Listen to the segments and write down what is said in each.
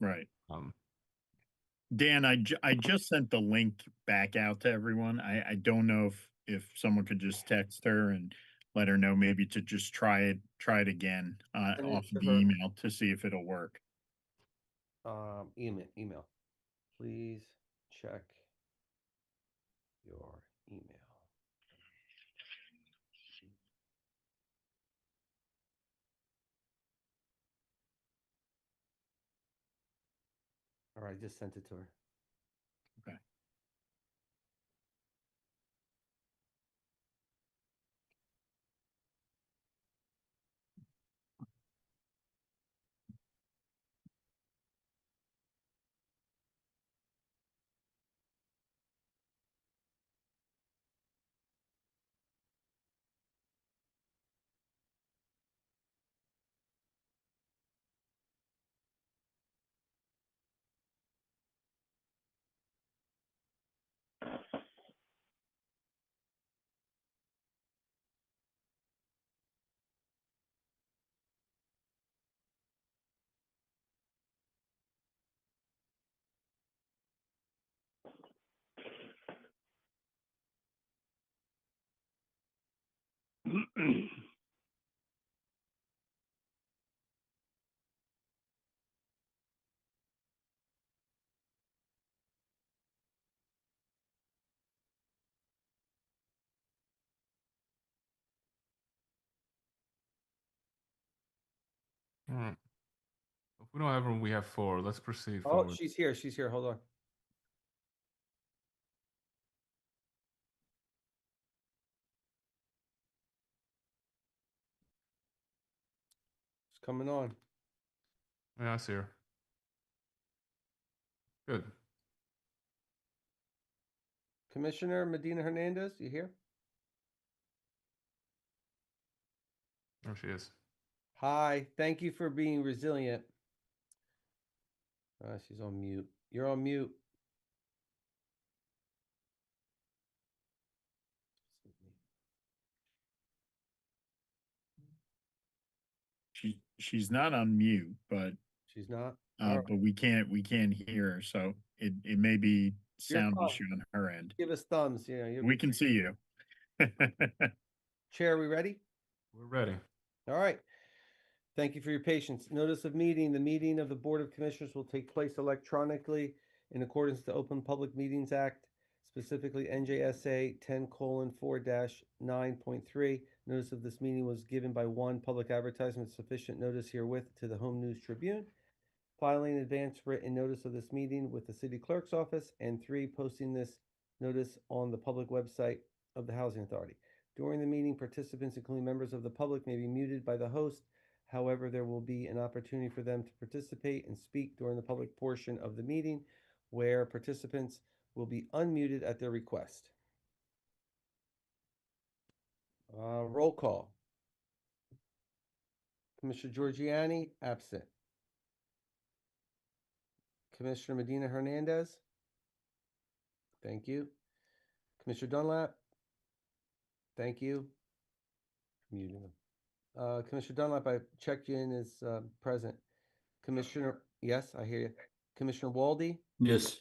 Right. Um, Dan, I just sent the link back out to everyone. I don't know if someone could just text her and let her know maybe to just try it again Send it off of to the her email to see if it'll work. email. Please check your email. All right, just sent it to her. Okay. all right. If we don't have room, we have four. Let's proceed Oh, forward. she's here. She's here. Hold on. She's coming on. Yeah, I see her. Good. Commissioner Medina Hernandez, you here? There she is. Hi. Thank you for being resilient. She's on mute. You're on mute. She's not on mute, She's not. All right. but we can't hear her, so it may be Your sound call. issue on her end. Give us thumbs. You know, you'll We be can see you. Chair, we ready? We're ready. All right. Thank you for your patience. Notice of meeting. The meeting of the Board of Commissioners will take place electronically in accordance to Open Public Meetings Act, specifically NJSA 10:4-9.3. Notice of this meeting was given by one, public advertisement sufficient notice herewith to the Home News Tribune, filing advance written notice of this meeting with the city clerk's office, and three, posting this notice on the public website of the Housing Authority. During the meeting, participants, including members of the public, may be muted by the host. However, there will be an opportunity for them to participate and speak during the public portion of the meeting, where participants will be unmuted at their request. Roll call. Commissioner Giorgiani, absent. Commissioner Medina Hernandez. Thank you. Commissioner Dunlap. Thank you. Muting him. Commissioner Dunlap, I checked you in as present. Commissioner, yes, I hear you. Commissioner Walde, Yes.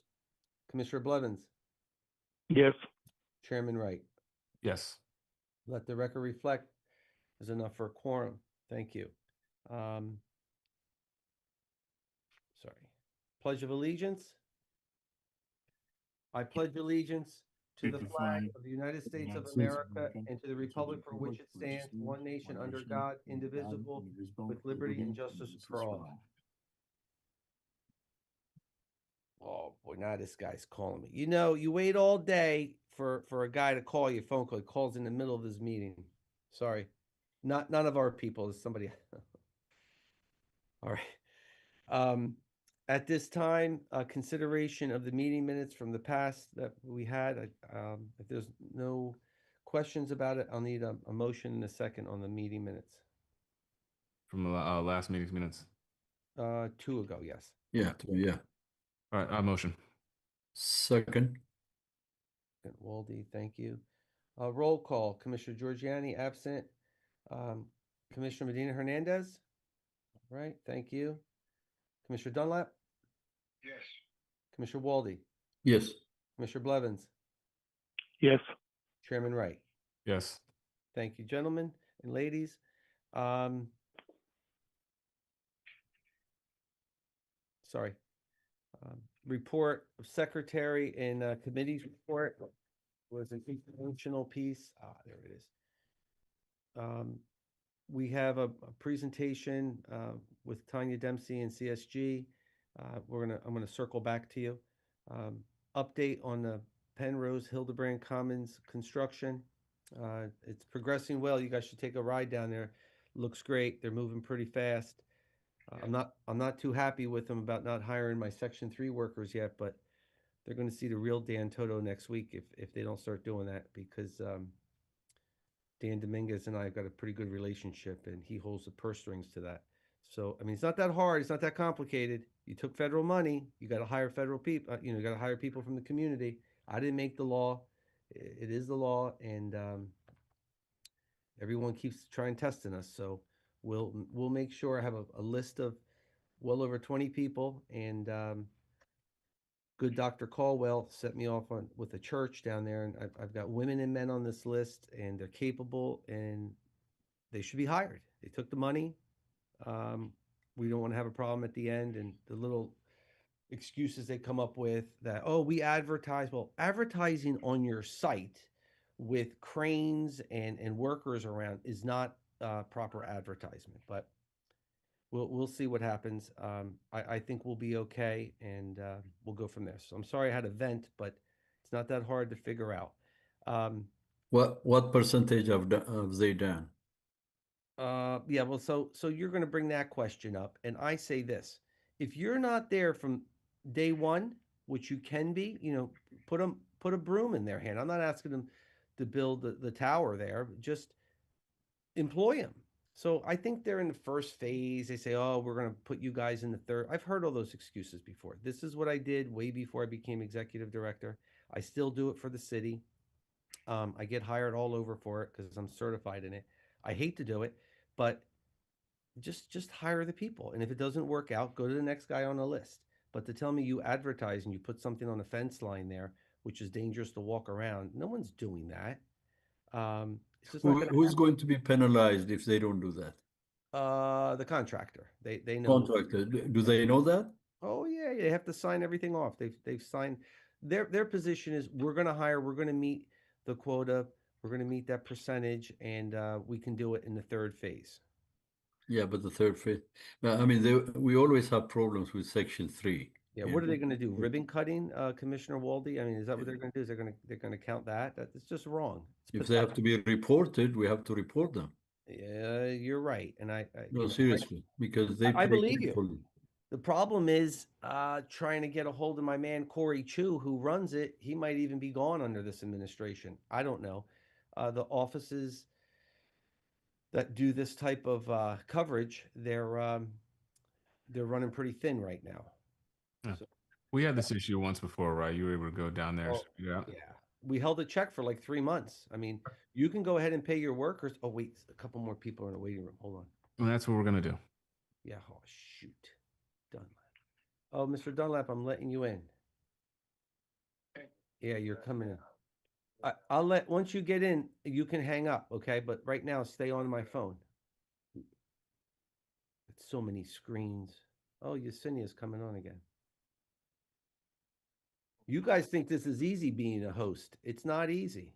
Commissioner Blevins, Yes. Chairman Wright. Yes. Let the record reflect there's enough for a quorum. Thank you. Sorry. Pledge of Allegiance. I pledge allegiance to the flag of the United States of America and to the republic for which it stands, one nation under God, indivisible, with liberty and justice for all. Oh boy, now this guy's calling me. You know, you wait all day for a guy to call you, phone call. He calls in the middle of his meeting. Sorry. None of our people, it's somebody. All right. At this time, consideration of the meeting minutes from the past that we had. If there's no questions about it, I'll need a motion and a second on the meeting minutes. From the last meeting's minutes. 2 ago, yes. Yeah. Yeah. All right. Motion. Second. Walde, thank you. Roll call. Commissioner Giorgiani, absent. Commissioner Medina Hernandez. Right, thank you. Commissioner Dunlap. Yes. Commissioner Walde, Yes. Commissioner Blevins, Yes. Chairman Wright. Yes. Thank you, gentlemen and ladies. Um, sorry. Report of secretary and committee's report was an informational piece. There it is. We have a presentation with Tanya Dempsey and CSG. I'm gonna circle back to you. Update on the Penrose Hildebrand Commons construction. It's progressing well. You guys should take a ride down there. Looks great. They're moving pretty fast. I'm not too happy with them about not hiring my Section 3 workers yet, but they're going to see the real Dan Toto next week if they don't start doing that, because Dan Dominguez and I have got a pretty good relationship, and he holds the purse strings to that. So, I mean, it's not that hard. It's not that complicated. You took federal money. You got to hire federal people. You got to hire people from the community. I didn't make the law. It is the law, and everyone keeps trying testing us. So we'll make sure I have a list of well over 20 people, and good Dr. Caldwell set me off on with a church down there, and I've got women and men on this list, and they're capable, and they should be hired. They took the money. We don't want to have a problem at the end, and the little excuses they come up with that, oh, we advertise. Well, advertising on your site with cranes and workers around is not proper advertisement, but we'll see what happens. I think we'll be okay, and we'll go from there. So I'm sorry I had a vent, but it's not that hard to figure out. What percentage have they done? Yeah, well, so you're going to bring that question up, and I say this: if you're not there from day one, which you can be, put a broom in their hand. I'm not asking them to build the tower there. Just employ them. So I think they're in the first phase. They say, oh, we're going to put you guys in the third. I've heard all those excuses before. This is what I did way before I became executive director. I still do it for the city. I get hired all over for it because I'm certified in it. I hate to do it, but just hire the people. And if it doesn't work out, go to the next guy on the list. But to tell me you advertise and you put something on a fence line there, which is dangerous to walk around, no one's doing that. It's just not Who's going to be penalized if they don't do that? the contractor. They know. Contractor. Do they know that? Oh yeah, they have to sign everything off. They've signed. Their position is we're going to hire. We're going to meet the quota. We're going to meet that percentage, and we can do it in the third phase. Yeah, but the third phase. I mean, we always have problems with Section 3. Yeah, what are they going to do? Ribbon cutting, Commissioner Walde? I mean, is that what they're going to do? Is they're going to count that? It's just wrong. If they have to be reported, we have to report them. Yeah, you're right, and No, seriously, because they I pay believe you. carefully. The problem is trying to get a hold of my man Corey Chu, who runs it. He might even be gone under this administration. I don't know. The offices that do this type of coverage, they're running pretty thin right now. Yeah. We had this issue once before, right? You were able to go down there. Yeah. We held a check for like 3 months. I mean, you can go ahead and pay your workers. Oh, wait, a couple more people are in the waiting room. Hold on. And that's what we're going to do. Yeah. Oh, shoot. Dunlap. Oh, Mr. Dunlap, I'm letting you in. Yeah, you're coming in. I'll once you get in, you can hang up, okay? But right now, stay on my phone. It's so many screens. Oh, Yesenia's coming on again. You guys think this is easy being a host. It's not easy.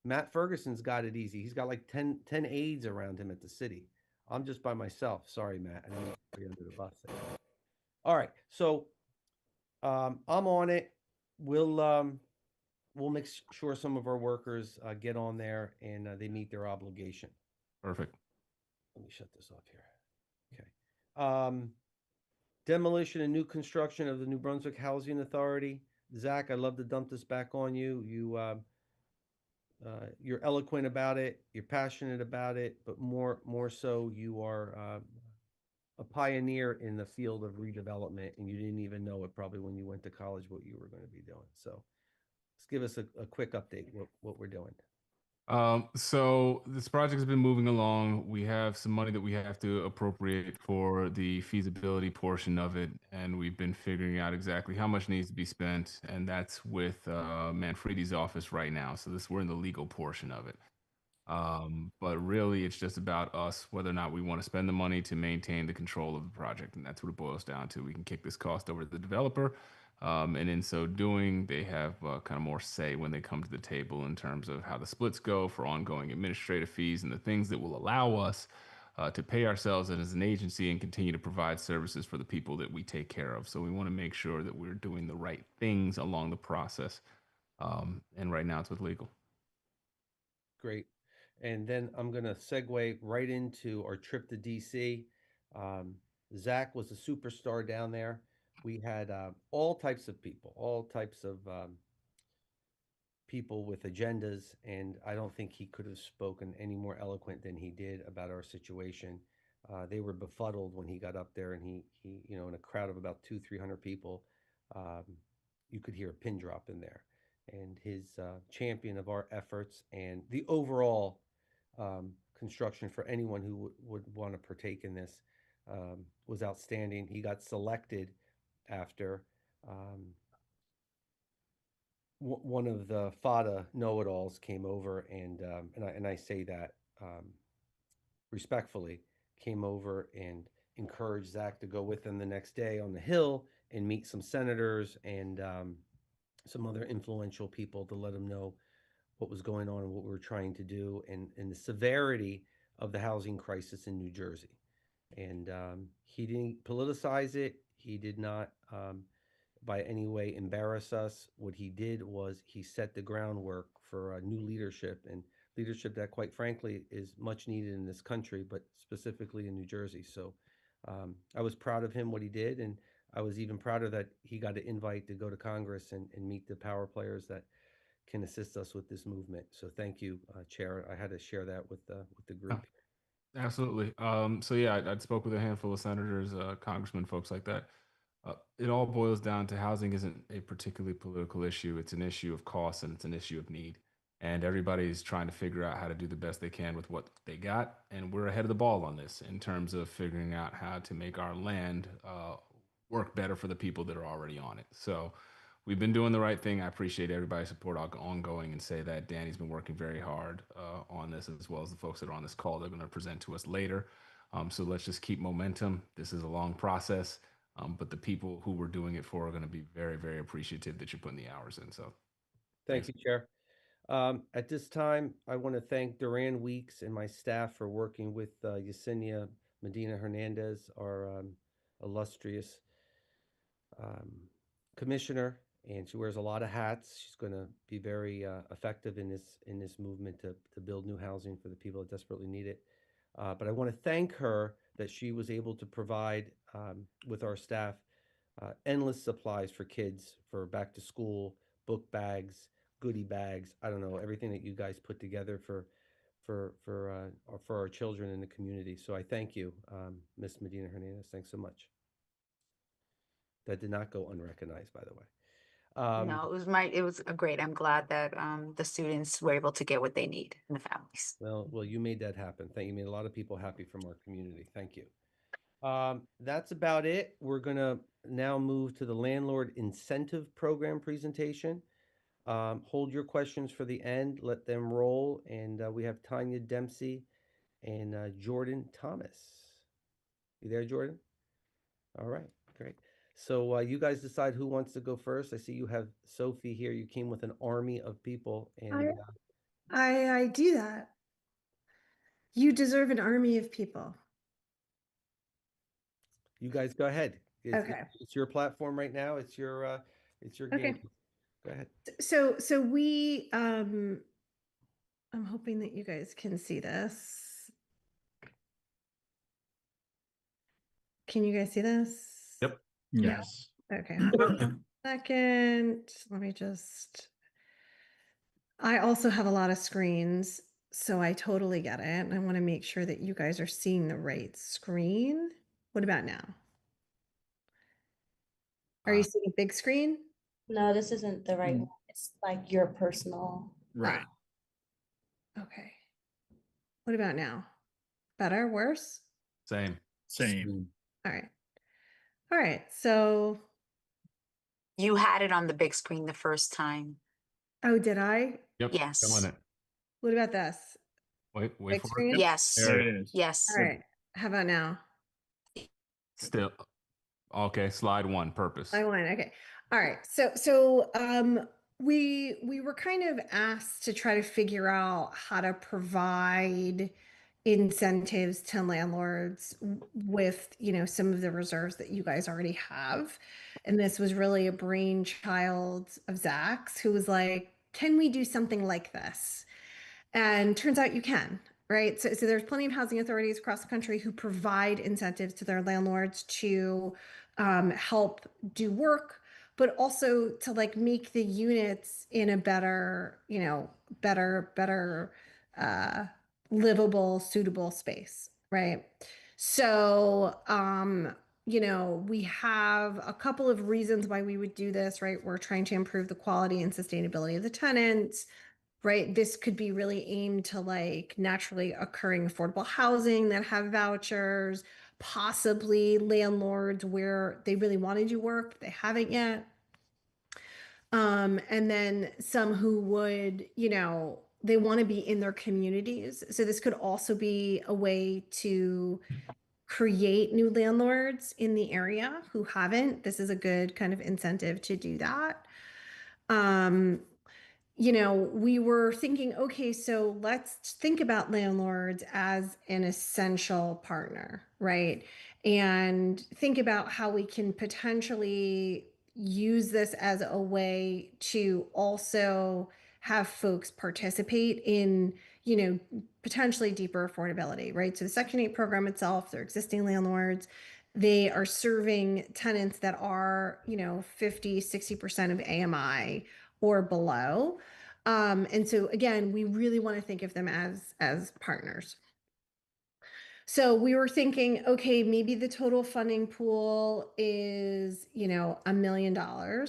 Matt Ferguson's got it easy. He's got like 10 aides around him at the city. I'm just by myself. Sorry, Matt. I didn't want to under the bus there. All right. So I'm on it. We'll make sure some of our workers get on there and they meet their obligation. Perfect. Let me shut this off here. Okay. Demolition and new construction of the New Brunswick Housing Authority. Zach, I'd love to dump this back on you. You're eloquent about it. You're passionate about it, but more so, you are a pioneer in the field of redevelopment, and you didn't even know it probably when you went to college what you were going to be doing. So, let's give us a quick update what we're doing. So this project has been moving along. We have some money that we have to appropriate for the feasibility portion of it, and we've been figuring out exactly how much needs to be spent, and that's with Manfredi's office right now. So we're in the legal portion of it. But really, it's just about us whether or not we want to spend the money to maintain the control of the project, and that's what it boils down to. We can kick this cost over to the developer, and in so doing, they have kind of more say when they come to the table in terms of how the splits go for ongoing administrative fees and the things that will allow us to pay ourselves as an agency and continue to provide services for the people that we take care of. So we want to make sure that we're doing the right things along the process. And right now, it's with legal. Great. And then I'm going to segue right into our trip to DC. Zach was a superstar down there. We had all types of people, all types of people with agendas, and I don't think he could have spoken any more eloquent than he did about our situation. They were befuddled when he got up there, and he, in a crowd of about 300 people, um, you could hear a pin drop in there. And his champion of our efforts and the overall construction for anyone who would want to partake in this was outstanding. He got selected after one of the FADA know-it-alls came over and I say that respectfully, came over and encouraged Zach to go with him the next day on the Hill and meet some senators and some other influential people to let them know what was going on and what we were trying to do and the severity of the housing crisis in New Jersey. And he didn't politicize it. He did not by any way embarrass us. What he did was he set the groundwork for new leadership and leadership that, quite frankly, is much needed in this country, but specifically in New Jersey. So I was proud of him, what he did, and I was even prouder that he got an invite to go to Congress and meet the power players that can assist us with this movement. So thank you, Chair. I had to share that with the group. Absolutely. So yeah, I spoke with a handful of senators, congressmen, folks like that. It all boils down to housing isn't a particularly political issue. It's an issue of cost and it's an issue of need. And everybody's trying to figure out how to do the best they can with what they got. And we're ahead of the ball on this in terms of figuring out how to make our land work better for the people that are already on it. So we've been doing the right thing. I appreciate everybody's support ongoing and say that Danny's been working very hard on this, as well as the folks that are on this call. They're going to present to us later. So let's just keep momentum. This is a long process, but the people who we're doing it for are going to be very, very appreciative that you're putting the hours in. So Thank you, Chair. At this time, I want to thank Duran Weeks and my staff for working with Yesenia Medina Hernandez, our illustrious commissioner, and she wears a lot of hats. She's going to be very effective in this movement to build new housing for the people that desperately need it. But I want to thank her that she was able to provide with our staff endless supplies for kids for back to school, book bags, goodie bags. I don't know, everything that you guys put together for our children in the community. So I thank you, Miss Medina Hernandez. Thanks so much. That did not go unrecognized, by the way. No, it was great. I'm glad that the students were able to get what they need and the families. Well, you made that happen. Thank you. You made a lot of people happy from our community. Thank you. That's about it. We're gonna now move to the landlord incentive program presentation. Hold your questions for the end. Let them roll. And we have Tanya Dempsey and Jordan Thomas. You there, Jordan? All right, great. So you guys decide who wants to go first. I see you have Sophie here. You came with an army of people, and I do that. You deserve an army of people. you guys go ahead. Okay. It's your platform right now. It's your game. Okay. Go ahead. So we I'm hoping that you guys can see this. Can you guys see this? Yep. Yes. Okay. Hold on a second. Let me just. I also have a lot of screens, so I totally get it. And I want to make sure that you guys are seeing the right screen. What about now? Are you seeing a big screen? No, this isn't the right one. It's like your personal. Right. Okay. What about now? Better, worse? Same. Same. All right. All right. So, You had it on the big screen the first time. oh, did I? Yep. Yes. Showing it. What about this? Wait Big for screen? it. Yes. There There it is. Yes. All right. How about now? Still. Okay. Slide 1. Purpose. I won. Okay. All right. We were kind of asked to try to figure out how to provide incentives to landlords with, some of the reserves that you guys already have. And this was really a brainchild of Zach's, who was like, can we do something like this? And turns out you can, right? So there's plenty of housing authorities across the country who provide incentives to their landlords to help do work, but also to like make the units in a better, better uh, livable, suitable space, right? So, we have a couple of reasons why we would do this, right? We're trying to improve the quality and sustainability of the tenants, right? This could be really aimed to like naturally occurring affordable housing that have vouchers, possibly landlords where they really want to do work, but they haven't yet. And then some who would, they want to be in their communities. So this could also be a way to create new landlords in the area who haven't. This is a good kind of incentive to do that. We were thinking, okay, so let's think about landlords as an essential partner, right? And think about how we can potentially use this as a way to also have folks participate in, potentially deeper affordability, right? So the Section 8 program itself, they're existing landlords. They are serving tenants that are, 50, 60% of AMI or below. And so again, we really want to think of them as partners. So we were thinking, okay, maybe the total funding pool is, $1 million.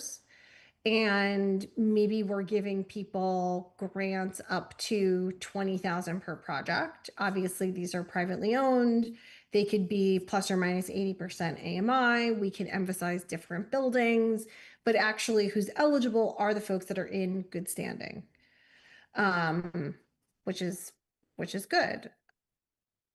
And maybe we're giving people grants up to 20,000 per project. Obviously, these are privately owned. They could be plus or minus 80% AMI. We can emphasize different buildings, but actually who's eligible are the folks that are in good standing. Which is good.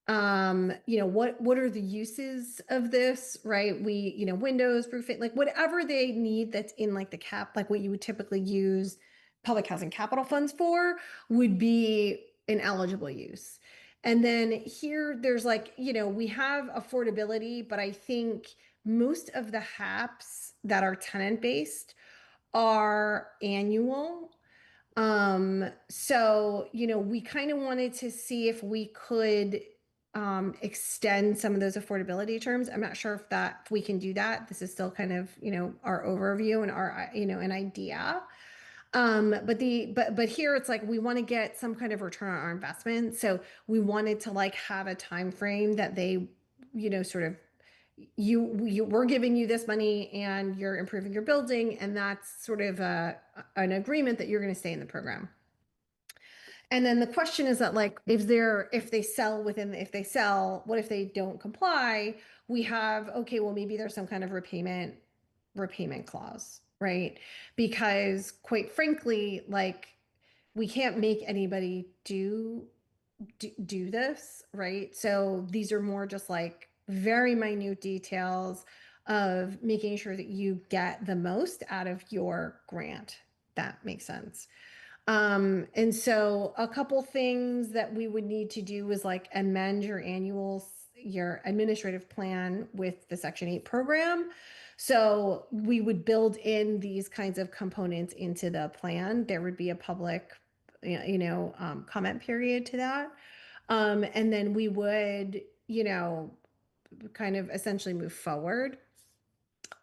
What are the uses of this, right? Windows, roofing, like whatever they need that's in like the cap, like what you would typically use public housing capital funds for would be an eligible use. And then here there's like, we have affordability, but I think most of the HAPs that are tenant based are annual. So, we kind of wanted to see if we could extend some of those affordability terms. I'm not sure if we can do that. This is still kind of, our overview and our, an idea. But here it's like we want to get some kind of return on our investment. So we wanted to like have a time frame that they, sort of we're giving you this money and you're improving your building, and that's sort of an agreement that you're going to stay in the program. And then the question is that like if they sell, what if they don't comply? We have, okay, well maybe there's some kind of repayment clause, right? Because quite frankly, like we can't make anybody do this, right? So these are more just like very minute details of making sure that you get the most out of your grant. That makes sense. And so a couple things that we would need to do is like amend your your administrative plan with the Section 8 program. So we would build in these kinds of components into the plan. There would be a public, comment period to that. And then we would, kind of essentially move forward.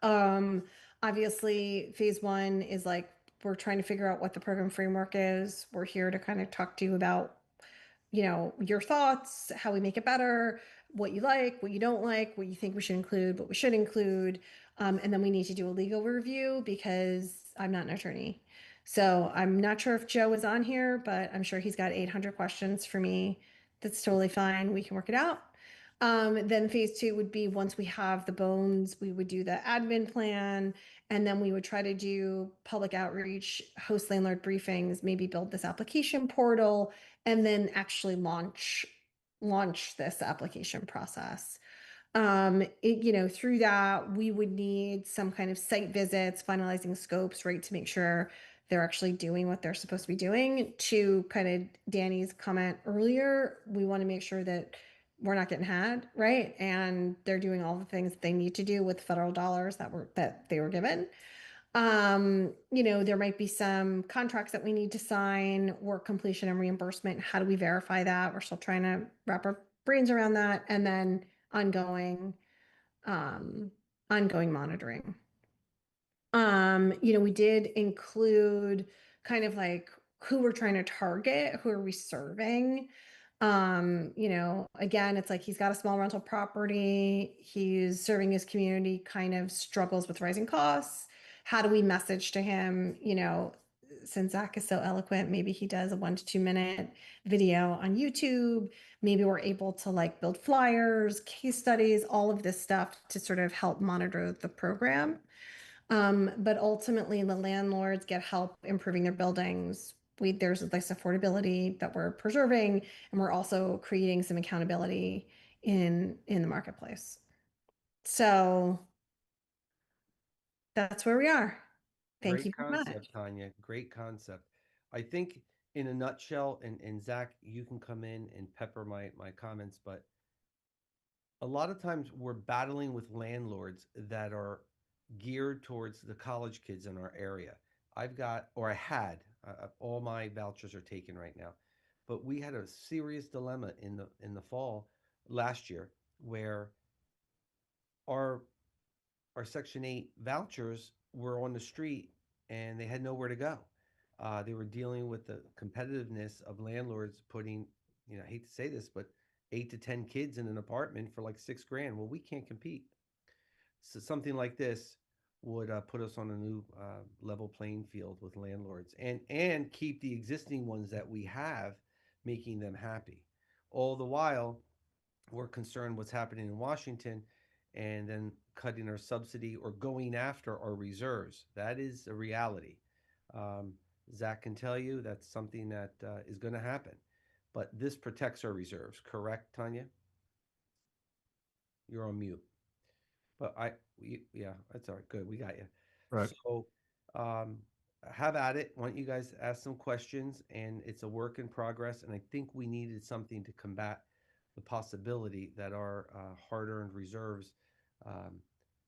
Obviously, phase 1 is like we're trying to figure out what the program framework is. We're here to kind of talk to you about, your thoughts, how we make it better, what you like, what you don't like, what you think we should include, what we should include. And then we need to do a legal review because I'm not an attorney. So I'm not sure if Joe is on here, but I'm sure he's got 800 questions for me. That's totally fine. We can work it out. Then phase two would be once we have the bones, we would do the admin plan, and then we would try to do public outreach, host landlord briefings, maybe build this application portal, and then actually launch this application process. Through that, we would need some kind of site visits, finalizing scopes, right, to make sure they're actually doing what they're supposed to be doing. To kind of Danny's comment earlier, we want to make sure that we're not getting had, right? And they're doing all the things they need to do with federal dollars that they were given. There might be some contracts that we need to sign, work completion and reimbursement. How do we verify that? We're still trying to wrap our brains around that. And then ongoing monitoring. We did include kind of like who we're trying to target, who are we serving. Again, it's like he's got a small rental property, he's serving his community, kind of struggles with rising costs. How do we message to him? Since Zach is so eloquent, maybe he does a 1 to 2 minute video on YouTube. Maybe we're able to like build flyers, case studies, all of this stuff to sort of help monitor the program. But ultimately, the landlords get help improving their buildings. There's this affordability that we're preserving, and we're also creating some accountability in the marketplace. So that's where we are. Thank you very much. Great concept, Tanya. Great concept. I think in a nutshell, and Zach, you can come in and pepper my comments, but a lot of times we're battling with landlords that are geared towards the college kids in our area. I had, all my vouchers are taken right now, but we had a serious dilemma in the fall last year where our Section 8 vouchers were on the street and they had nowhere to go. They were dealing with the competitiveness of landlords putting, I hate to say this, but 8 to 10 kids in an apartment for like $6,000. Well, we can't compete. So something like this would put us on a new level playing field with landlords and keep the existing ones that we have, making them happy. All the while, we're concerned what's happening in Washington and then cutting our subsidy or going after our reserves. That is a reality. Zach can tell you that's something that is going to happen. But this protects our reserves, correct, Tanya? You're on mute. But yeah, that's all right. Good, we got you. Right. So have at it. Why don't you guys ask some questions? And it's a work in progress. And I think we needed something to combat the possibility that our hard-earned reserves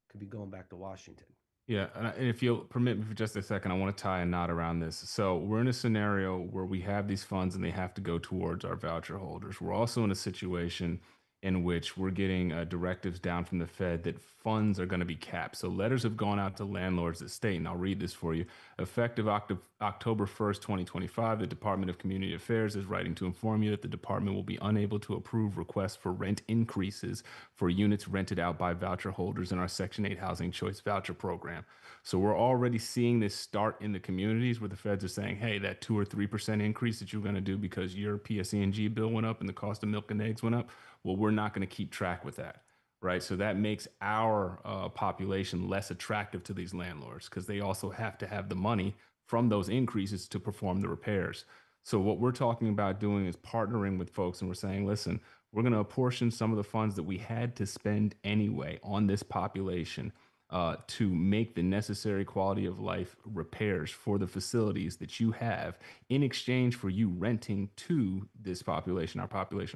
could be going back to Washington. Yeah, and if you'll permit me for just a second, I want to tie a knot around this. So we're in a scenario where we have these funds and they have to go towards our voucher holders. We're also in a situation in which we're getting directives down from the Fed that funds are going to be capped. So letters have gone out to landlords that state, and I'll read this for you. Effective October 1st, 2025, the Department of Community Affairs is writing to inform you that the department will be unable to approve requests for rent increases for units rented out by voucher holders in our Section 8 Housing Choice Voucher Program. So we're already seeing this start in the communities where the feds are saying, hey, that 2 or 3% increase that you're going to do because your PSE&G bill went up and the cost of milk and eggs went up, well, we're not going to keep track with that, right? So that makes our population less attractive to these landlords because they also have to have the money from those increases to perform the repairs. So what we're talking about doing is partnering with folks, and we're saying, listen, we're going to apportion some of the funds that we had to spend anyway on this population to make the necessary quality of life repairs for the facilities that you have in exchange for you renting to this population, our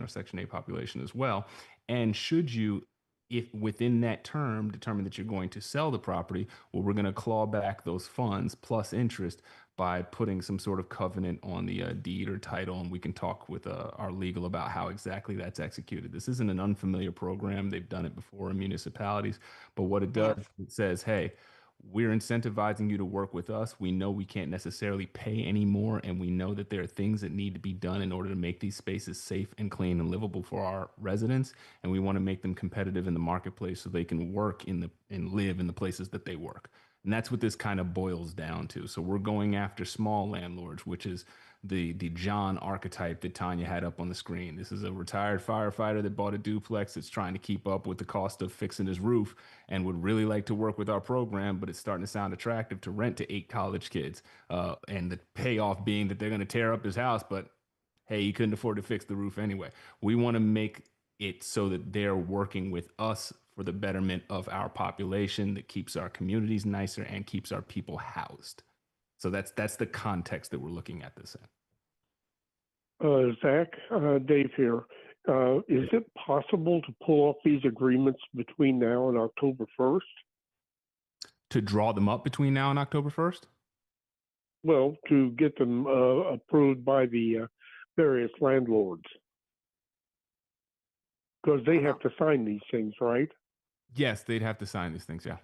Section 8 population as well. And should you, if within that term, determine that you're going to sell the property, well, we're going to claw back those funds plus interest by putting some sort of covenant on the deed or title, and we can talk with our legal about how exactly that's executed. This isn't an unfamiliar program. They've done it before in municipalities, but what it does, it says, hey, we're incentivizing you to work with us. We know we can't necessarily pay any more, and we know that there are things that need to be done in order to make these spaces safe and clean and livable for our residents, and we want to make them competitive in the marketplace so they can work and live in the places that they work. And that's what this kind of boils down to. So we're going after small landlords, which is the John archetype that Tanya had up on the screen. This is a retired firefighter that bought a duplex that's trying to keep up with the cost of fixing his roof and would really like to work with our program, but it's starting to sound attractive to rent to 8 college kids. And the payoff being that they're going to tear up his house, but hey, he couldn't afford to fix the roof anyway. We want to make it so that they're working with us for the betterment of our population that keeps our communities nicer and keeps our people housed. So that's the context that we're looking at this in. Zach, Dave here. Is it possible to pull off these agreements between now and October 1st? To draw them up between now and October 1st? Well, to get them approved by the various landlords. Because they have to sign these things, right? Yes, they'd have to sign these things, yeah.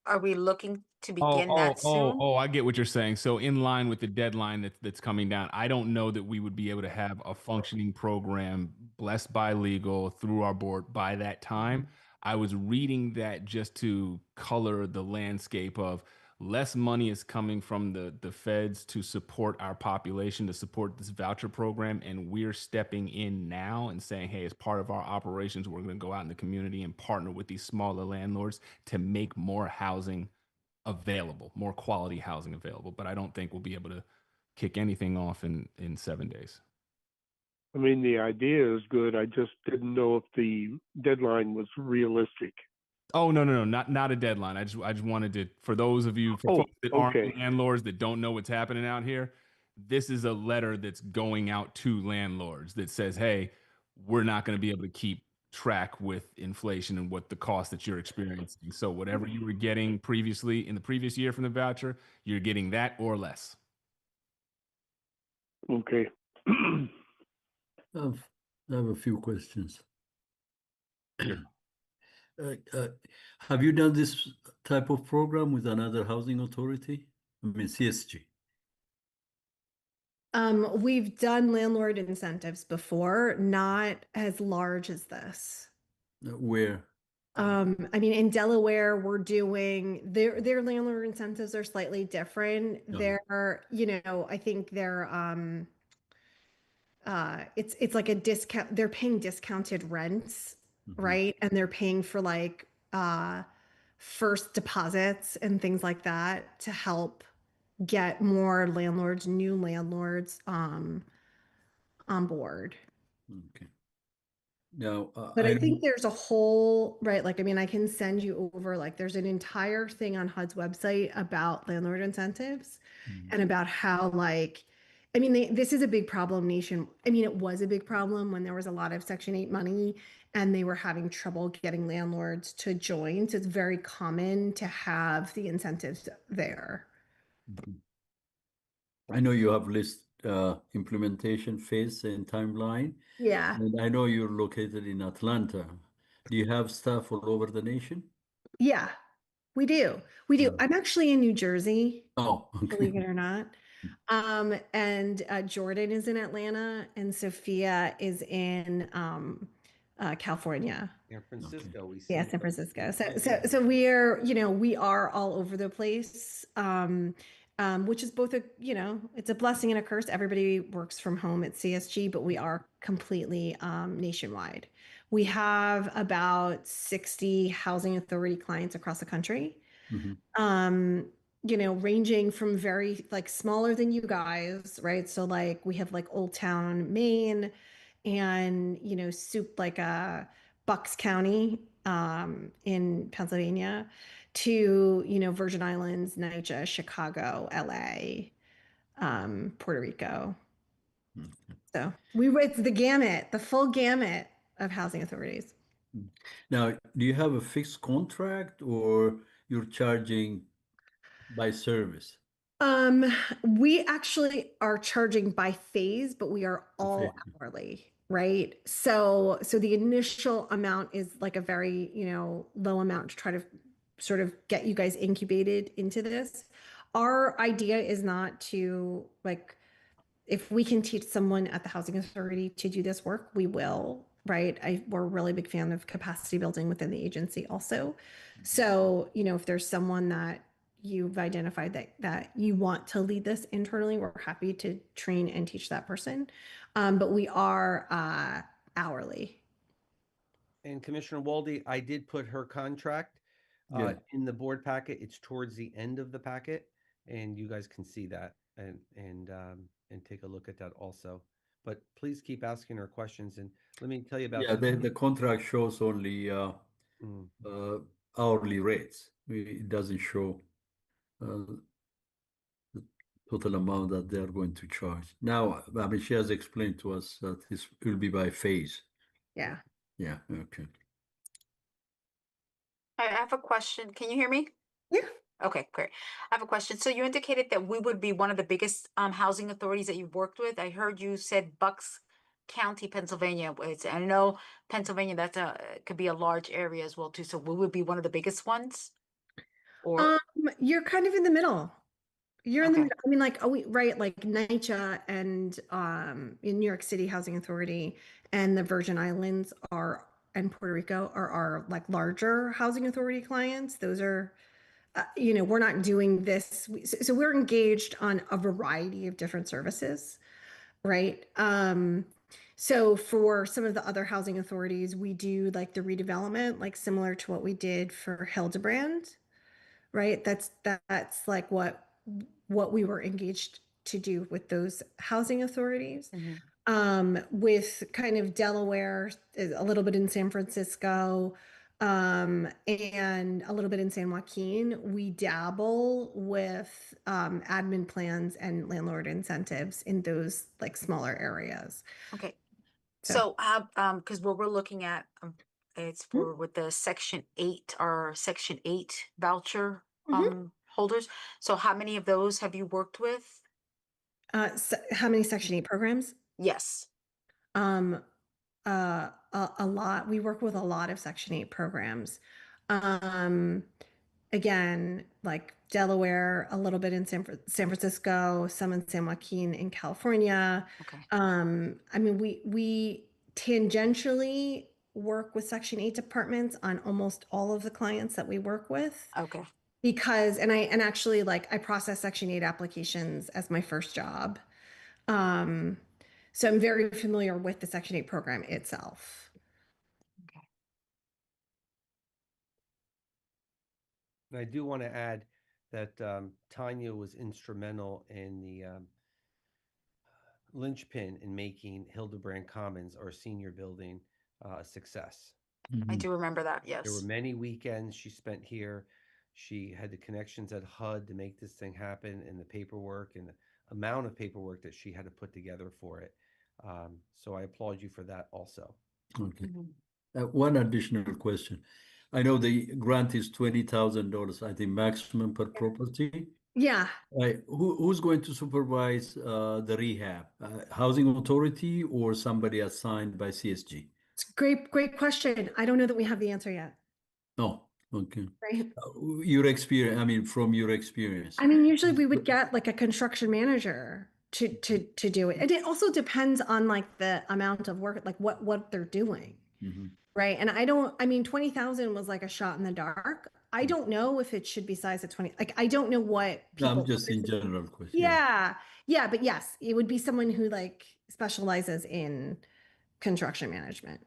Are we looking to begin that soon? I get what you're saying. So in line with the deadline that's coming down, I don't know that we would be able to have a functioning program blessed by legal through our board by that time. I was reading that just to color the landscape of less money is coming from the feds to support our population, to support this voucher program. And we're stepping in now and saying, hey, as part of our operations, we're going to go out in the community and partner with these smaller landlords to make more housing available, more quality housing available. But I don't think we'll be able to kick anything off in 7 days. I mean, the idea is good. I just didn't know if the deadline was realistic. Oh, no, not a deadline. I just wanted to, for those of you, for folks that aren't landlords that don't know what's happening out here, this is a letter that's going out to landlords that says, hey, we're not going to be able to keep track with inflation and what the cost that you're experiencing. So whatever you were getting previously in the previous year from the voucher, you're getting that or less. Okay. I have a few questions. Have you done this type of program with another housing authority? I mean, CSG. We've done landlord incentives before, not as large as this. Where? I mean, in Delaware, we're doing their landlord incentives are slightly different. They're, I think they're it's like a discount. They're paying discounted rents, right? And they're paying for like first deposits and things like that to help get more landlords, new landlords on board. Okay. Now, But I think there's a whole, right, like, I mean, I can send you over, like, there's an entire thing on HUD's website about landlord incentives and about how, like, I mean, this is a big problem it was a big problem when there was a lot of Section 8 money and they were having trouble getting landlords to join. So it's very common to have the incentives there. I know you have list implementation phase and timeline. Yeah. And I know you're located in Atlanta. Do you have staff all over the nation? Yeah, we do. We do. I'm actually in New Jersey. Oh, okay. Believe it or not. And Jordan is in Atlanta and Sophia is in California. San Francisco, we Yeah, San Francisco. So we are all over the place. Which is both it's a blessing and a curse. Everybody works from home at CSG, but we are completely nationwide. We have about 60 housing authority clients across the country. Ranging from very like smaller than you guys, right? So like we have like Old Town, Maine, and like Bucks County in Pennsylvania, to Virgin Islands, NYCHA, Chicago, LA, Puerto Rico. So it's the gamut, the full gamut of housing authorities. Now, do you have a fixed contract or you're charging by service? We actually are charging by phase, but we are all hourly, right? So the initial amount is like a very, low amount to try to sort of get you guys incubated into this. Our idea is not to, like, if we can teach someone at the housing authority to do this work, we will, right? We're a really big fan of capacity building within the agency also. So, if there's someone that you've identified that you want to lead this internally, we're happy to train and teach that person. But we are hourly. And Commissioner Walde, I did put her contract Yeah. in the board packet. It's towards the end of the packet, and you guys can see that and take a look at that also. But please keep asking her questions. And let me tell you about Yeah, the contract shows only Mm. hourly rates. It doesn't show the total amount that they are going to charge. Now, I mean, she has explained to us that this will be by phase. Yeah. Yeah, okay. I have a question. Can you hear me? Yeah. Okay, great. I have a question. So you indicated that we would be one of the biggest housing authorities that you've worked with. I heard you said Bucks County, Pennsylvania. I know Pennsylvania, could be a large area as well too. So we would be one of the biggest ones? Or You're kind of in the middle. You're in the Okay. middle. I mean, like, right, like NYCHA and in New York City Housing Authority and the Virgin Islands and Puerto Rico are our like larger housing authority clients. Those are, we're not doing this. So we're engaged on a variety of different services, right? So for some of the other housing authorities, we do like the redevelopment, like similar to what we did for Hildebrand, right? That's like what we were engaged to do with those housing authorities. With kind of Delaware, a little bit in San Francisco, and a little bit in San Joaquin, we dabble with admin plans and landlord incentives in those like smaller areas. Okay. So- So because what we're looking at, it's for with the Section 8 or Section 8 voucher holders. So how many of those have you worked with? So how many Section 8 programs? Yes. A lot. We work with a lot of Section 8 programs. Again, like Delaware, a little bit in San Francisco, some in San Joaquin in California. Okay. I mean, we tangentially work with Section 8 departments on almost all of the clients that we work with. Okay. Because, and actually like I process Section 8 applications as my first job. So I'm very familiar with the Section 8 program itself. Okay. And I do want to add that Tanya was instrumental in the linchpin in making Hildebrand Commons, our senior building, a success. I do remember that. Yes. There were many weekends she spent here. She had the connections at HUD to make this thing happen, and the paperwork and the amount of paperwork that she had to put together for it. So I applaud you for that also. Okay. One additional question. I know the grant is $20,000, I think maximum per property. Yeah. Who's going to supervise the rehab? Housing authority or somebody assigned by CSG? It's a great question. I don't know that we have the answer yet. Oh, okay. Right. Your experience, I mean, from your experience. I mean, usually we would get like a construction manager to do it. And it also depends on like the amount of work, like what they're doing. Right. And I mean, 20,000 was like a shot in the dark. I don't know if it should be sized at 20. Like, I don't know what people. No, I'm just in general question. Yeah. Yeah. But yes, it would be someone who like specializes in construction management.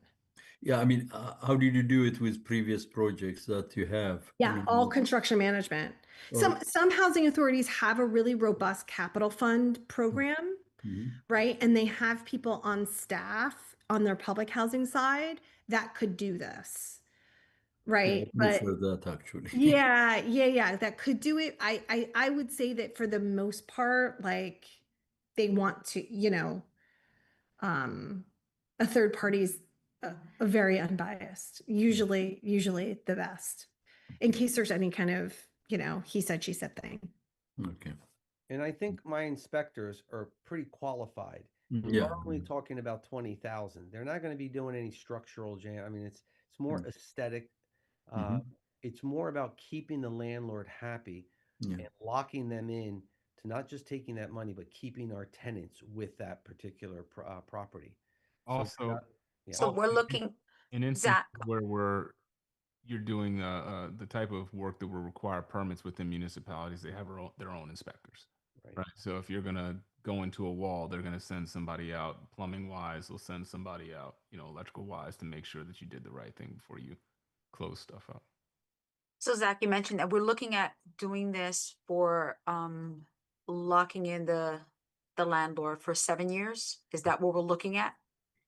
Yeah. I mean, how did you do it with previous projects that you have? Yeah. All construction management. Some housing authorities have a really robust capital fund program, right? And they have people on staff on their public housing side that could do this. Right. Yeah, for that actually. Yeah. That could do it. I would say that for the most part, like they want to, a third party's a very unbiased, usually the best, in case there's any kind of, he said, she said thing. Okay. And I think my inspectors are pretty qualified. Yeah. We're only talking about 20,000. They're not going to be doing any structural jam. I mean, it's more aesthetic. It's more about keeping the landlord happy and locking them in to not just taking that money, but keeping our tenants with that particular property. Also, Yeah. So we're looking, In instances Zach, where you're doing the type of work that will require permits within municipalities, they have their own inspectors, Right. right? So if you're gonna go into a wall, they're gonna send somebody out, plumbing wise, they'll send somebody out, electrical wise, to make sure that you did the right thing before you close stuff up. so Zach, you mentioned that we're looking at doing this for locking in the landlord for 7 years. Is that what we're looking at?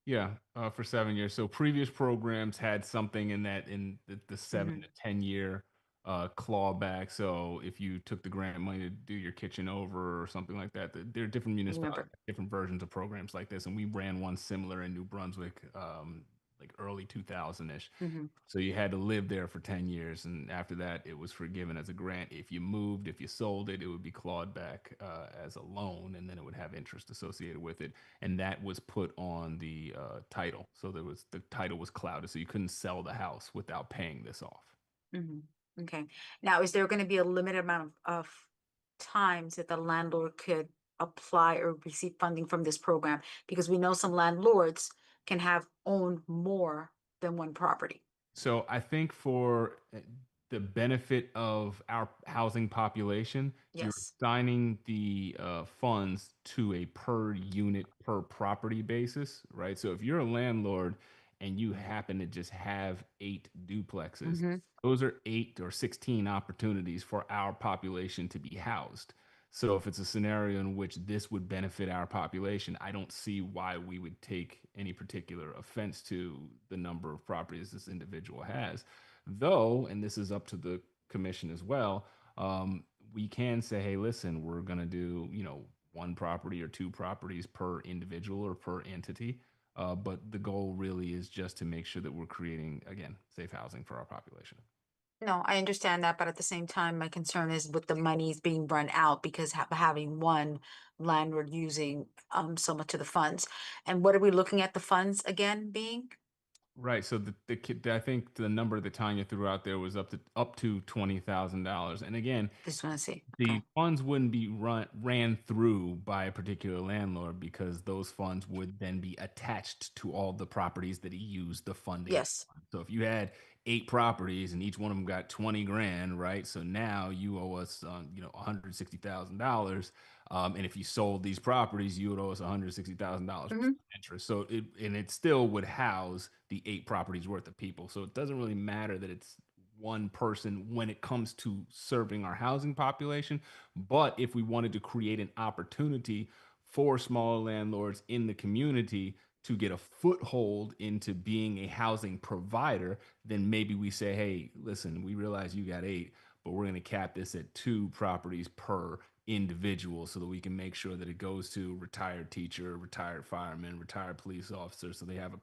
Yeah, for 7 years. So previous programs had something in the 7 to 10 year clawback. So if you took the grant money to do your kitchen over or something like that, there are different municipalities, different versions of programs like this, and we ran one similar in New Brunswick, like early 2000-ish. So you had to live there for 10 years, and after that, it was forgiven as a grant. If you moved, if you sold it, it would be clawed back as a loan, and then it would have interest associated with it. And that was put on the title. So the title was clouded, so you couldn't sell the house without paying this off. Okay. Now, is there going to be a limited amount of times that the landlord could apply or receive funding from this program? Because we know some landlords can have owned more than one property. So I think for the benefit of our housing population, you're Yes. assigning the funds to a per unit, per property basis, right? So if you're a landlord and you happen to just have 8 duplexes, those are 8 or 16 opportunities for our population to be housed. So if it's a scenario in which this would benefit our population, I don't see why we would take any particular offense to the number of properties this individual has. Though, and this is up to the commission as well, we can say, hey, listen, we're going to do, 1 property or 2 properties per individual or per entity. But the goal really is just to make sure that we're creating, again, safe housing for our population. No, I understand that, but at the same time, my concern is with the monies being run out because having one landlord using so much of the funds. And what are we looking at the funds again being? Right. So I think the number that Tanya threw out there was up to $20,000. And again, Just want to see. the funds wouldn't be ran through by a particular landlord, because those funds would then be attached to all the properties that he used the funding. Yes. on. So if you had 8 properties and each one of them got 20 grand, right? So now you owe us, $160,000. And if you sold these properties, you would owe us $160,000 interest. So it still would house the 8 properties worth of people. So it doesn't really matter that it's one person when it comes to serving our housing population. But if we wanted to create an opportunity for smaller landlords in the community to get a foothold into being a housing provider, then maybe we say, hey, listen, we realize you got 8, but we're going to cap this at 2 properties per individual, so that we can make sure that it goes to retired teacher, retired fireman, retired police officer, so they have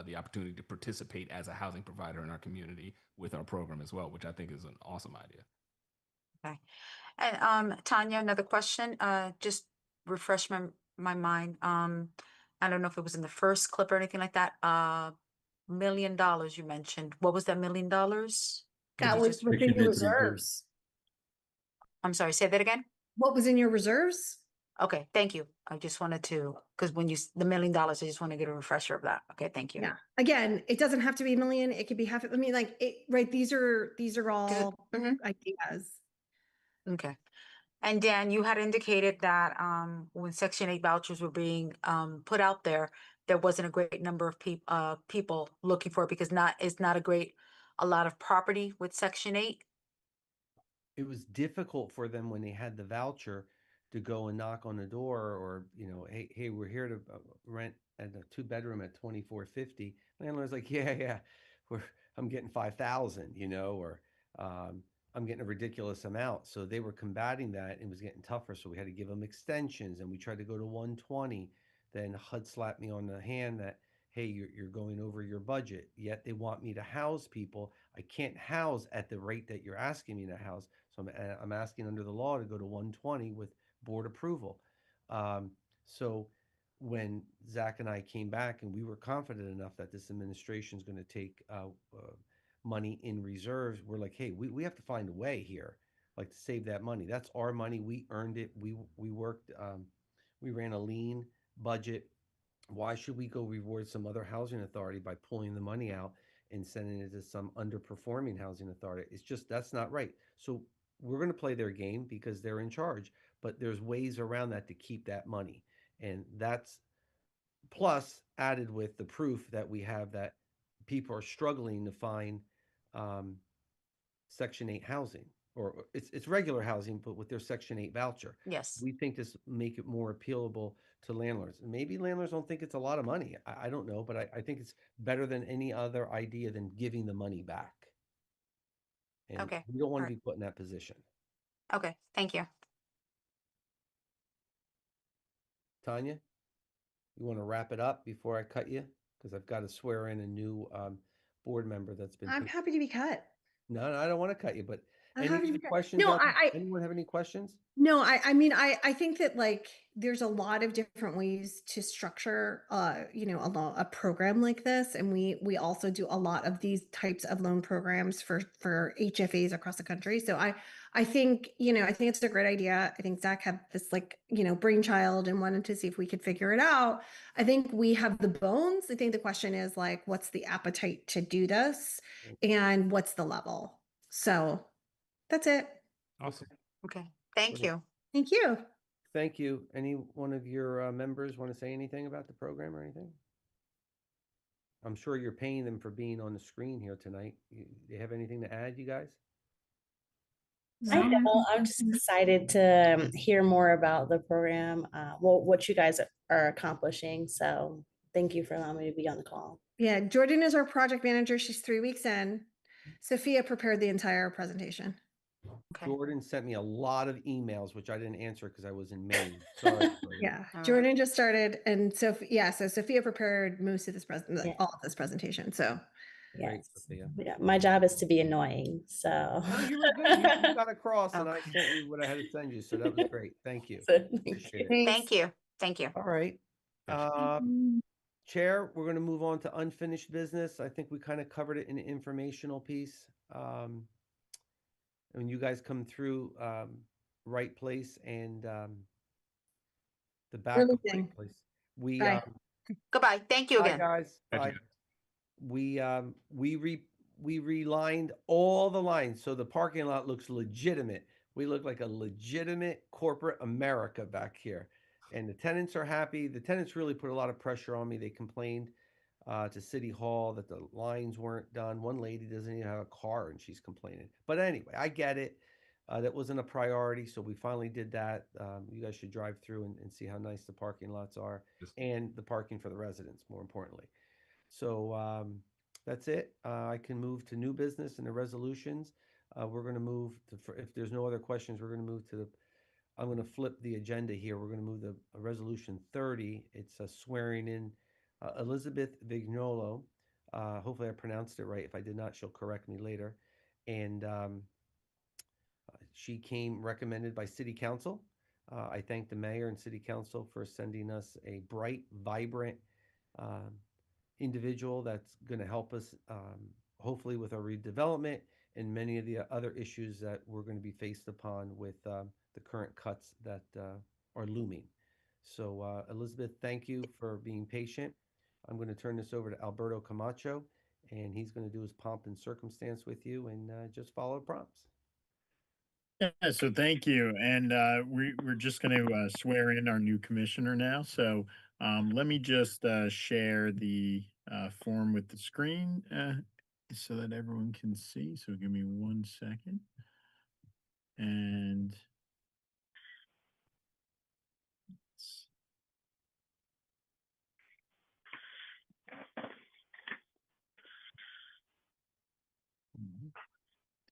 the opportunity to participate as a housing provider in our community with our program as well, which I think is an awesome idea. Okay. And Tanya, another question, just refresh my mind. I don't know if it was in the first clip or anything like that. $1 million you mentioned. What was that $1 million? That was within Section your 8 reserves. I'm sorry, say that again. What was in your reserves? Okay, thank you. I just wanted to, because when the $1 million, I just want to get a refresher of that. Okay, thank you. Yeah. Again, it doesn't have to be a million. It could be half. I mean, like right. These are all ideas. Okay. And Dan, you had indicated that when Section 8 vouchers were being put out there wasn't a great number of people looking for it because it's not a lot of property with Section 8. It was difficult for them when they had the voucher to go and knock on the door, or hey, we're here to rent at a 2-bedroom at $2,450. Landlord's like, yeah, I'm getting 5,000, or I'm getting a ridiculous amount. So they were combating that. It was getting tougher, so we had to give them extensions, and we tried to go to 120. Then HUD slapped me on the hand that, hey, you're going over your budget. Yet they want me to house people. I can't house at the rate that you're asking me to house. So I'm asking under the law to go to 120 with board approval. So when Zach and I came back and we were confident enough that this administration is going to take money in reserves, we're like, hey, we have to find a way here, like to save that money. That's our money. We earned it. We worked. We ran a lean budget. Why should we go reward some other housing authority by pulling the money out and sending it to some underperforming housing authority? It's just, that's not right. So we're going to play their game because they're in charge, but there's ways around that to keep that money. And that's plus added with the proof that we have that people are struggling to find um, Section 8 housing, or it's regular housing, but with their Section 8 voucher. Yes. We think this make it more appealable to landlords. And maybe landlords don't think it's a lot of money. I don't know, but I think it's better than any other idea than giving the money back. And Okay. we don't want to Alright. be put in that position. Okay, thank you. Tanya, you want to wrap it up before I cut you? Because I've got to swear in a new board member that's been. I'm happy to be cut. No, I don't want to cut you, but I'm any happy to other be cut. questions? No, out there? Anyone have any questions? No, I mean, I think that like there's a lot of different ways to structure, a program like this, and we also do a lot of these types of loan programs for HFAs across the country. So I think I think it's a great idea. I think Zach had this brainchild and wanted to see if we could figure it out. I think we have the bones. I think the question is like, what's the appetite to do this, and what's the level? So that's it. Awesome. Okay, thank Brilliant. you. Thank you. Thank you. Any one of your members want to say anything about the program or anything? I'm sure you're paying them for being on the screen here tonight. Do you have anything to add, you guys? I know. I'm just excited to hear more about the program, what you guys are accomplishing. So thank you for allowing me to be on the call. Yeah, Jordan is our project manager. She's 3 weeks in. Sophia prepared the entire presentation. Okay. Jordan sent me a lot of emails, which I didn't answer because I was in Maine. Sorry. Jordan. Yeah, All Jordan just started, and so Sophia prepared most of this Yeah. all of this presentation. So Great, Yes. Sophia. Yeah, my job is to be annoying. So No, you were good. You got across, and I Okay. sent you what I had to send you. So that was great. Thank you. So, thank Appreciate it. thanks. Thank you. Thank you. All right. Chair, we're going to move on to unfinished business. I think we kind of covered it in the informational piece. When you guys come through right place and the back We're of leaving. right place. We Bye. Goodbye. Thank you bye again. guys. Thank Bye. you. We relined all the lines so the parking lot looks legitimate. We look like a legitimate corporate America back here. And the tenants are happy. The tenants really put a lot of pressure on me. They complained to City Hall that the lines weren't done. One lady doesn't even have a car and she's complaining. But anyway, I get it. That wasn't a priority, so we finally did that. You guys should drive through and see how nice the parking lots are, and the parking for the residents, more importantly. So that's it. I can move to new business and the resolutions. We're going to move to, if there's no other questions, we're going to move to the, I'm going to flip the agenda here. We're going to move the resolution 30. It's a swearing in Elizabeth Vignolo. Hopefully I pronounced it right. If I did not, she'll correct me later. And she came recommended by City Council. I thank the mayor and City Council for sending us a bright, vibrant individual that's going to help us hopefully with our redevelopment and many of the other issues that we're going to be faced upon with the current cuts that are looming. So Elizabeth, thank you for being patient. I'm going to turn this over to Alberto Camacho, and he's going to do his pomp and circumstance with you and just follow prompts. Yeah, so thank you. And we're just going to swear in our new commissioner now. So let me just share the form with the screen so that everyone can see. So give me 1 second. And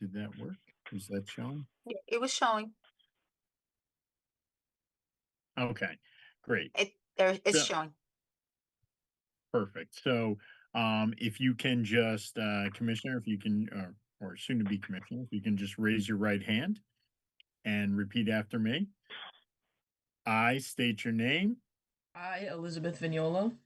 did that work? Is that showing? It was showing. Okay, great. It's So- showing. Perfect. So if you can just, Commissioner, if you can, or soon to be Commissioner, if you can just raise your right hand and repeat after me. I state your name, I, Elizabeth Vignola,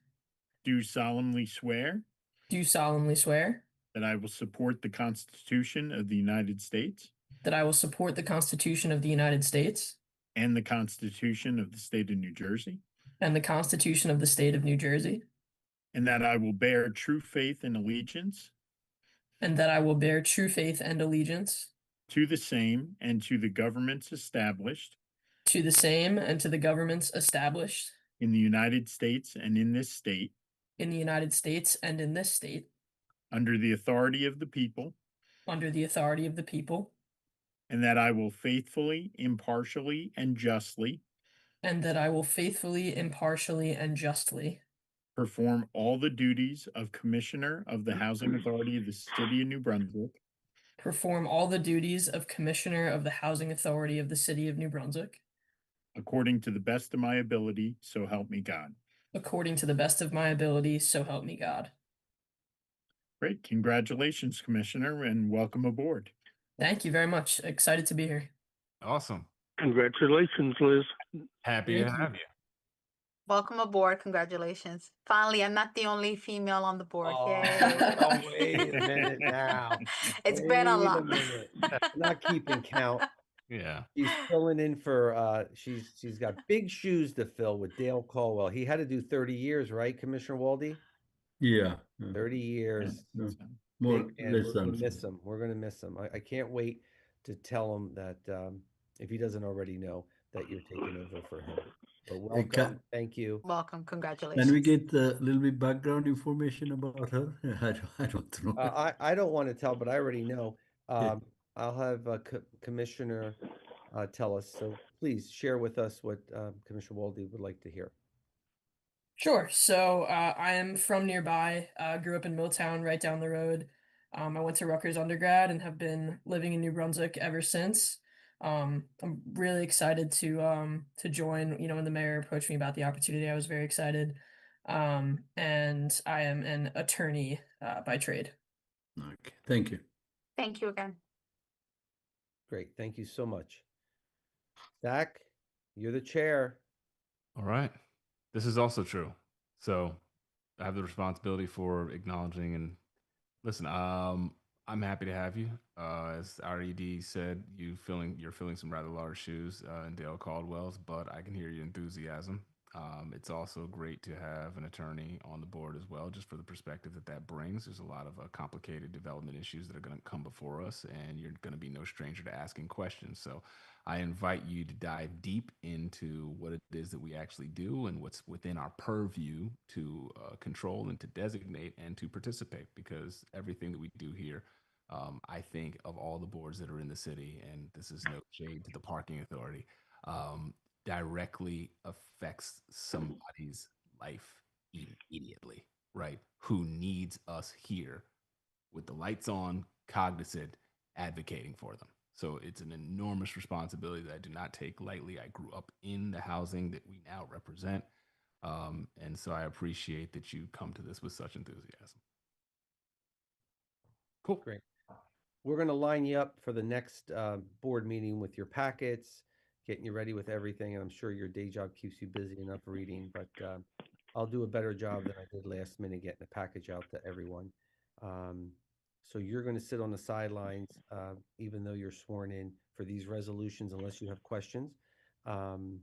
do solemnly swear do solemnly swear that I will support the Constitution of the United States that I will support the Constitution of the United States and the Constitution of the State of New Jersey, and the Constitution of the State of New Jersey, and that I will bear true faith and allegiance and that I will bear true faith and allegiance to the same and to the governments established to the same and to the governments established in the United States and in this state, in the United States and in this state, under the authority of the people, under the authority of the people, and that I will faithfully, impartially, and justly and that I will faithfully, impartially, and justly perform all the duties of Commissioner of the Housing Authority of the City of New Brunswick perform all the duties of Commissioner of the Housing Authority of the City of New Brunswick according to the best of my ability, so help me God. according to the best of my ability, so help me God. Great. Congratulations, Commissioner, and welcome aboard. Thank you very much. Excited to be here. Awesome. Congratulations, Liz. Happy to Thank you. have you. Welcome aboard. Congratulations. Finally, I'm not the only female on the board. Yay. Oh, wait a minute now. It's been a Wait long. minute. Not keeping count. Yeah. She's filling in for she's got big shoes to fill with Dale Caldwell. He had to do 30 years, right, Commissioner Waldy? Yeah. 30 years. No, more, Big man. less We're than. gonna miss him. We're gonna miss him. I can't wait to tell him that if he doesn't already know that you're taking over for him. But welcome. Thank you. Welcome. Can Congratulations. we get a little bit background information about her? I don't know. I don't want to tell, but I already know. I'll have Commissioner tell us. So please share with us what Commissioner Waldy would like to hear. Sure. So I am from nearby. Grew up in Milltown, right down the road. I went to Rutgers undergrad and have been living in New Brunswick ever since. I'm really excited to join. You know, when the mayor approached me about the opportunity, I was very excited. And I am an attorney by trade. Okay, thank you. Thank you again. Great. Thank you so much. Zach, you're the chair. All right. This is also true. So I have the responsibility for acknowledging and listen, I'm happy to have you. As RED said, you're filling some rather large shoes in Dale Caldwell's, but I can hear your enthusiasm. It's also great to have an attorney on the board as well, just for the perspective that brings. There's a lot of complicated development issues that are going to come before us, and you're going to be no stranger to asking questions. So I invite you to dive deep into what it is that we actually do and what's within our purview to control and to designate and to participate, because everything that we do here, I think of all the boards that are in the city, and this is no shade to the parking authority, directly affects somebody's life immediately, right? Who needs us here with the lights on, cognizant, advocating for them. So it's an enormous responsibility that I do not take lightly. I grew up in the housing that we now represent. And so I appreciate that you come to this with such enthusiasm. Cool. Great. We're going to line you up for the next board meeting with your packets, getting you ready with everything. And I'm sure your day job keeps you busy enough reading, but I'll do a better job than I did last minute getting the package out to everyone. So you're going to sit on the sidelines, even though you're sworn in for these resolutions, unless you have questions. And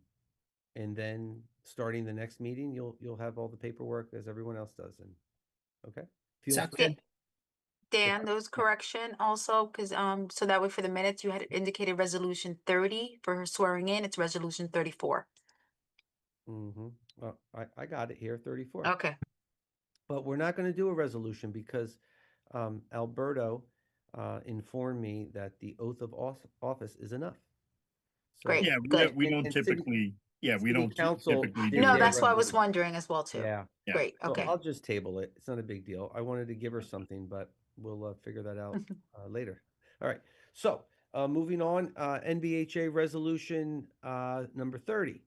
then starting the next meeting, you'll have all the paperwork as everyone else does. And okay, Sounds free. good. Dan, those correction also, because so that way for the minutes you had indicated resolution 30 for her swearing in. It's resolution 34. Well, I got it here, 34. Okay. But we're not going to do a resolution because Alberto informed me that the oath of office is enough. So, Great. Yeah, Good. we don't And typically. Yeah, we city don't council typically did do. No, their that's why I was resolution. wondering as well too. Yeah. Yeah. Great. So Okay. I'll just table it. It's not a big deal. I wanted to give her something, but we'll figure that out later. All right. So moving on, NBHA resolution number 30.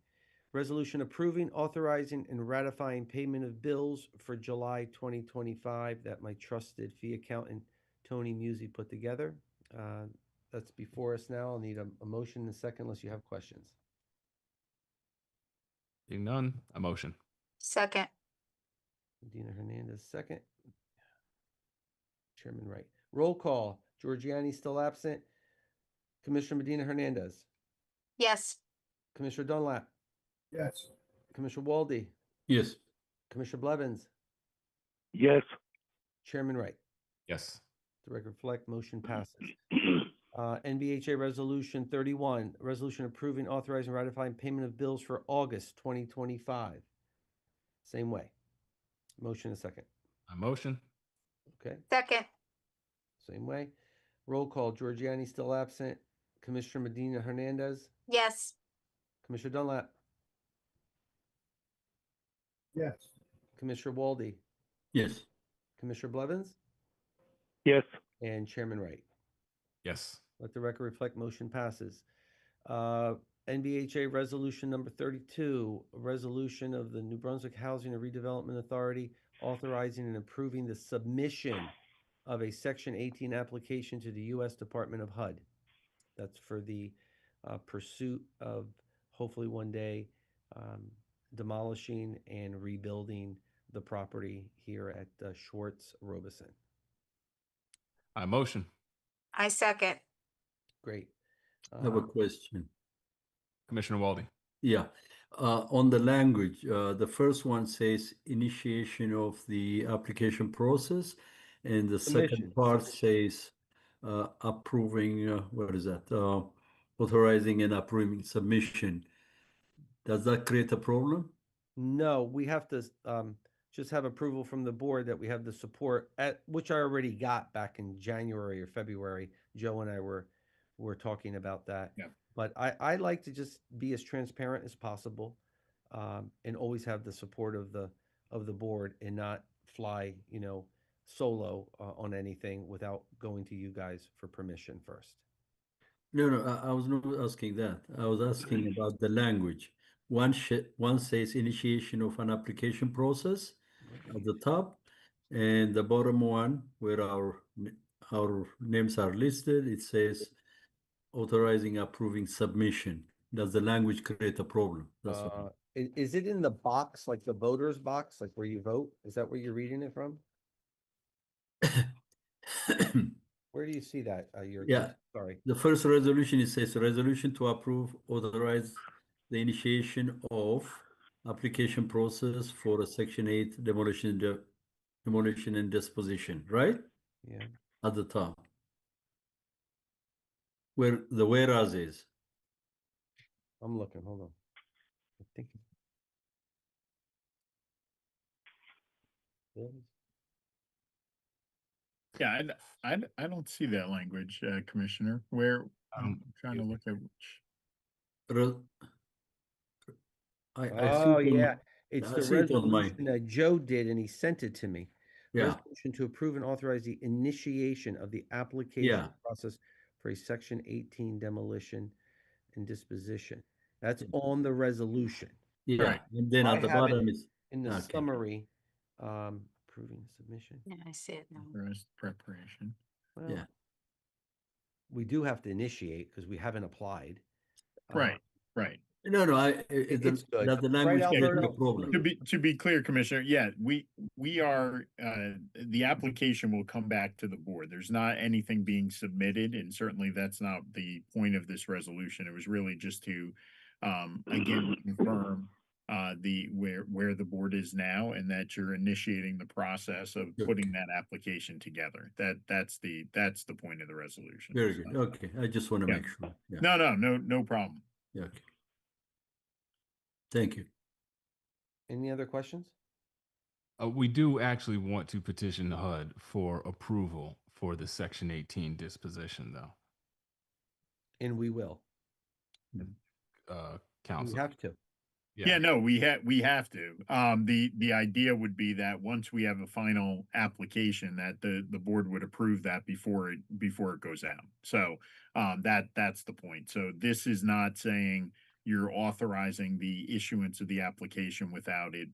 Resolution approving, authorizing, and ratifying payment of bills for July 2025 that my trusted fee accountant, Tony Musi, put together. That's before us now. I'll need a motion in a second unless you have questions. Being none, a motion. Second. Medina Hernandez, second. Chairman Wright. Roll call. Giorgiani still absent. Commissioner Medina Hernandez. Yes. Commissioner Dunlap. Yes. Commissioner Walde, Yes. Commissioner Blevins, Yes. Chairman Wright. Yes. The record reflect motion passes. NBHA Resolution 31, resolution approving, authorizing, ratifying payment of bills for August 2025. Same way. Motion and second. I motion. Okay, Second. same way. Roll call, Giorgiani still absent. Commissioner Medina Hernandez, Yes. Commissioner Dunlap, Yes. Commissioner Walde, Yes. Commissioner Blevins, Yes. and Chairman Wright. Yes. Let the record reflect motion passes. NBHA Resolution number 32, a resolution of the New Brunswick Housing and Redevelopment Authority authorizing and approving the submission of a Section 18 application to the U.S. Department of HUD. That's for the pursuit of hopefully one day demolishing and rebuilding the property here at Schwartz Robeson. I motion. I second. Great. I have a question. Commissioner Walde. Yeah. On the language, the first one says initiation of the application process, and the Submission, second part submission. says approving, what is that? Authorizing and approving submission. Does that create a problem? No, we have to just have approval from the board that we have the support at which I already got back in January or February. Joe and I were talking about that. Yeah. But I like to just be as transparent as possible, and always have the support of the board and not fly, solo on anything without going to you guys for permission first. No, I was not asking that. I was asking about the language. One says initiation of an application process at the top, and the bottom one, where our names are listed, it says authorizing, approving submission. Does the language create a problem? That's what. Is it in the box, like the voter's box, like where you vote? Is that where you're reading it from? Where do you see that? Yeah. Sorry. The first resolution, it says resolution to approve, authorize the initiation of application process for a Section 8 demolition and disposition, right? Yeah. At the top. Where the whereas is. I'm looking, hold on. I think. Yeah, I don't see that language, Commissioner. Where I'm trying to look at which. I see Oh, it on yeah, it's I the see it on my, resolution that Joe did and he sent it to me. yeah, Resolution to approve and authorize the initiation of the Yeah. application process for a Section 18 demolition and disposition. That's on the resolution. yeah. Right. And then I at the have it bottom is, in the okay. summary, approving the submission. Yeah, I see it now. Authorized preparation. Well, Yeah. we do have to initiate because we haven't applied. Right. Right. It's good. Does the Right, language create Alberto? a problem? To be clear, Commissioner, yeah, we are the application will come back to the board. There's not anything being submitted, and certainly that's not the point of this resolution. It was really just to again confirm where the board is now, and that you're initiating the process of putting that application together. That's the point of the resolution. Very good. Okay, I just want to Yeah. make sure. Yeah. No problem. Yeah, okay. Thank you. Any other questions? We do actually want to petition the HUD for approval for the Section 18 disposition, though. And we will. We Council. have to. Yeah, no, we have to. The idea would be that once we have a final application, that the board would approve that before it goes out. So that's the point. So this is not saying you're authorizing the issuance of the application without it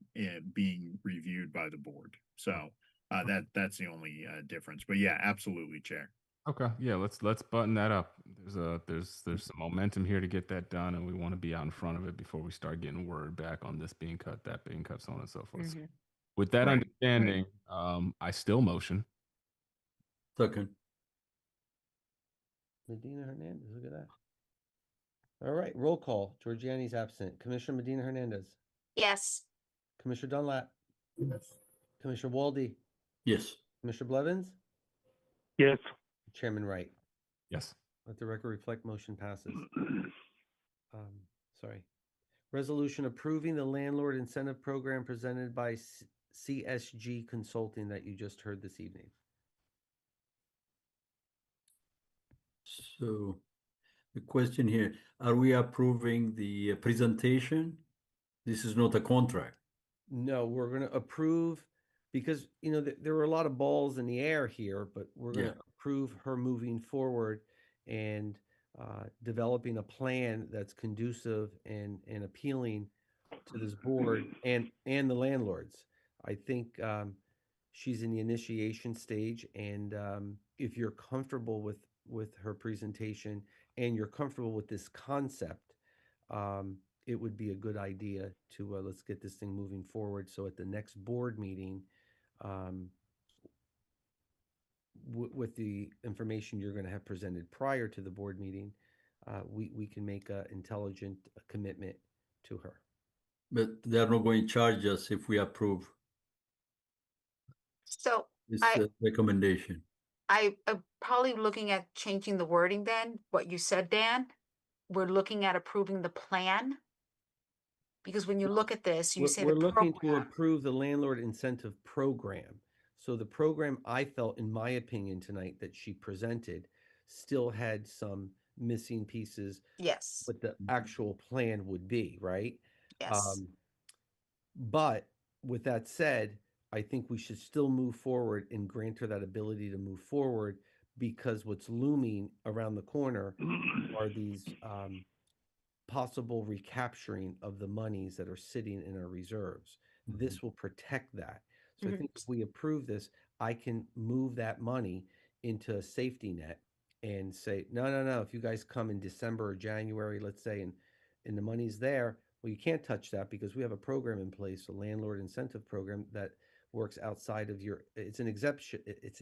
being reviewed by the board. So that's the only difference. But yeah, absolutely, Chair. Okay, yeah, let's button that up. There's some momentum here to get that done, and we want to be out in front of it before we start getting word back on this being cut, that being cut, so on and so forth. Mhm. With that Right, understanding, I still motion. Second. Medina Hernandez, look at that. All right, roll call. Giorgiani's absent. Commissioner Medina Hernandez, Yes. Commissioner Dunlap, Yes. Commissioner Walde, Yes. Commissioner Blevins, Yes. Chairman Wright. Yes. Let the record reflect motion passes. Sorry. Resolution approving the landlord incentive program presented by CSG Consulting that you just heard this evening. So the question here, are we approving the presentation? This is not a contract. No, we're going to approve because, you know, there were a lot of balls in the air here, but we're going to approve her moving forward and developing a plan that's conducive and appealing to this board and the landlords. I think she's in the initiation stage, and if you're comfortable with her presentation and you're comfortable with this concept, it would be a good idea to let's get this thing moving forward. So at the next board meeting, with the information you're going to have presented prior to the board meeting, we can make an intelligent commitment to her. But they're not going to charge us if we approve So this I recommendation. I'm probably looking at changing the wording then, what you said, Dan. We're looking at approving the plan. Because when you look at this, you say We're the looking to program. approve the landlord incentive program. So the program, I felt, in my opinion, tonight that she presented still had some missing pieces, Yes, what the actual plan would be, right? yes. But with that said, I think we should still move forward and grant her that ability to move forward, because what's looming around the corner are these possible recapturing of the monies that are sitting in our reserves. This will protect that. So I think if we approve this, I can move that money into a safety net and say, no, if you guys come in December or January, let's say, and the money's there, well, you can't touch that because we have a program in place, a landlord incentive program that works outside of your, it's an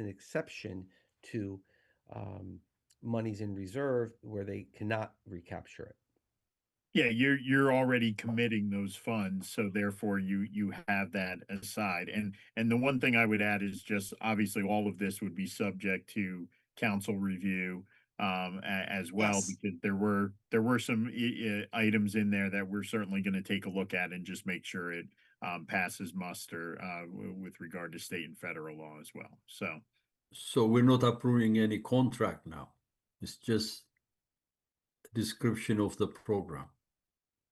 exception to monies in reserve where they cannot recapture it. Yeah, you're already committing those funds, so therefore you have that aside. And the one thing I would add is just obviously all of this would be subject to council review as well, Yes. because there were some items in there that we're certainly going to take a look at and just make sure it passes muster with regard to state and federal law as well. So we're not approving any contract now. It's just a description of the program.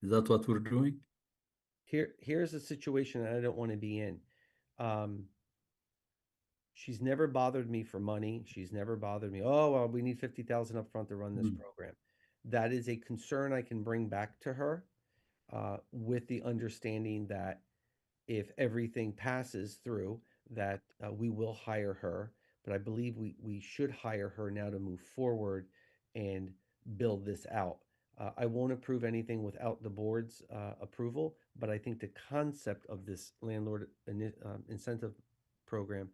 Is that what we're doing? Here's a situation that I don't want to be in. She's never bothered me for money. She's never bothered me. Oh, well, we need 50,000 up front to run this program. That is a concern I can bring back to her, with the understanding that if everything passes through, that we will hire her. But I believe we should hire her now to move forward and build this out. I won't approve anything without the board's approval, but I think the concept of this landlord incentive program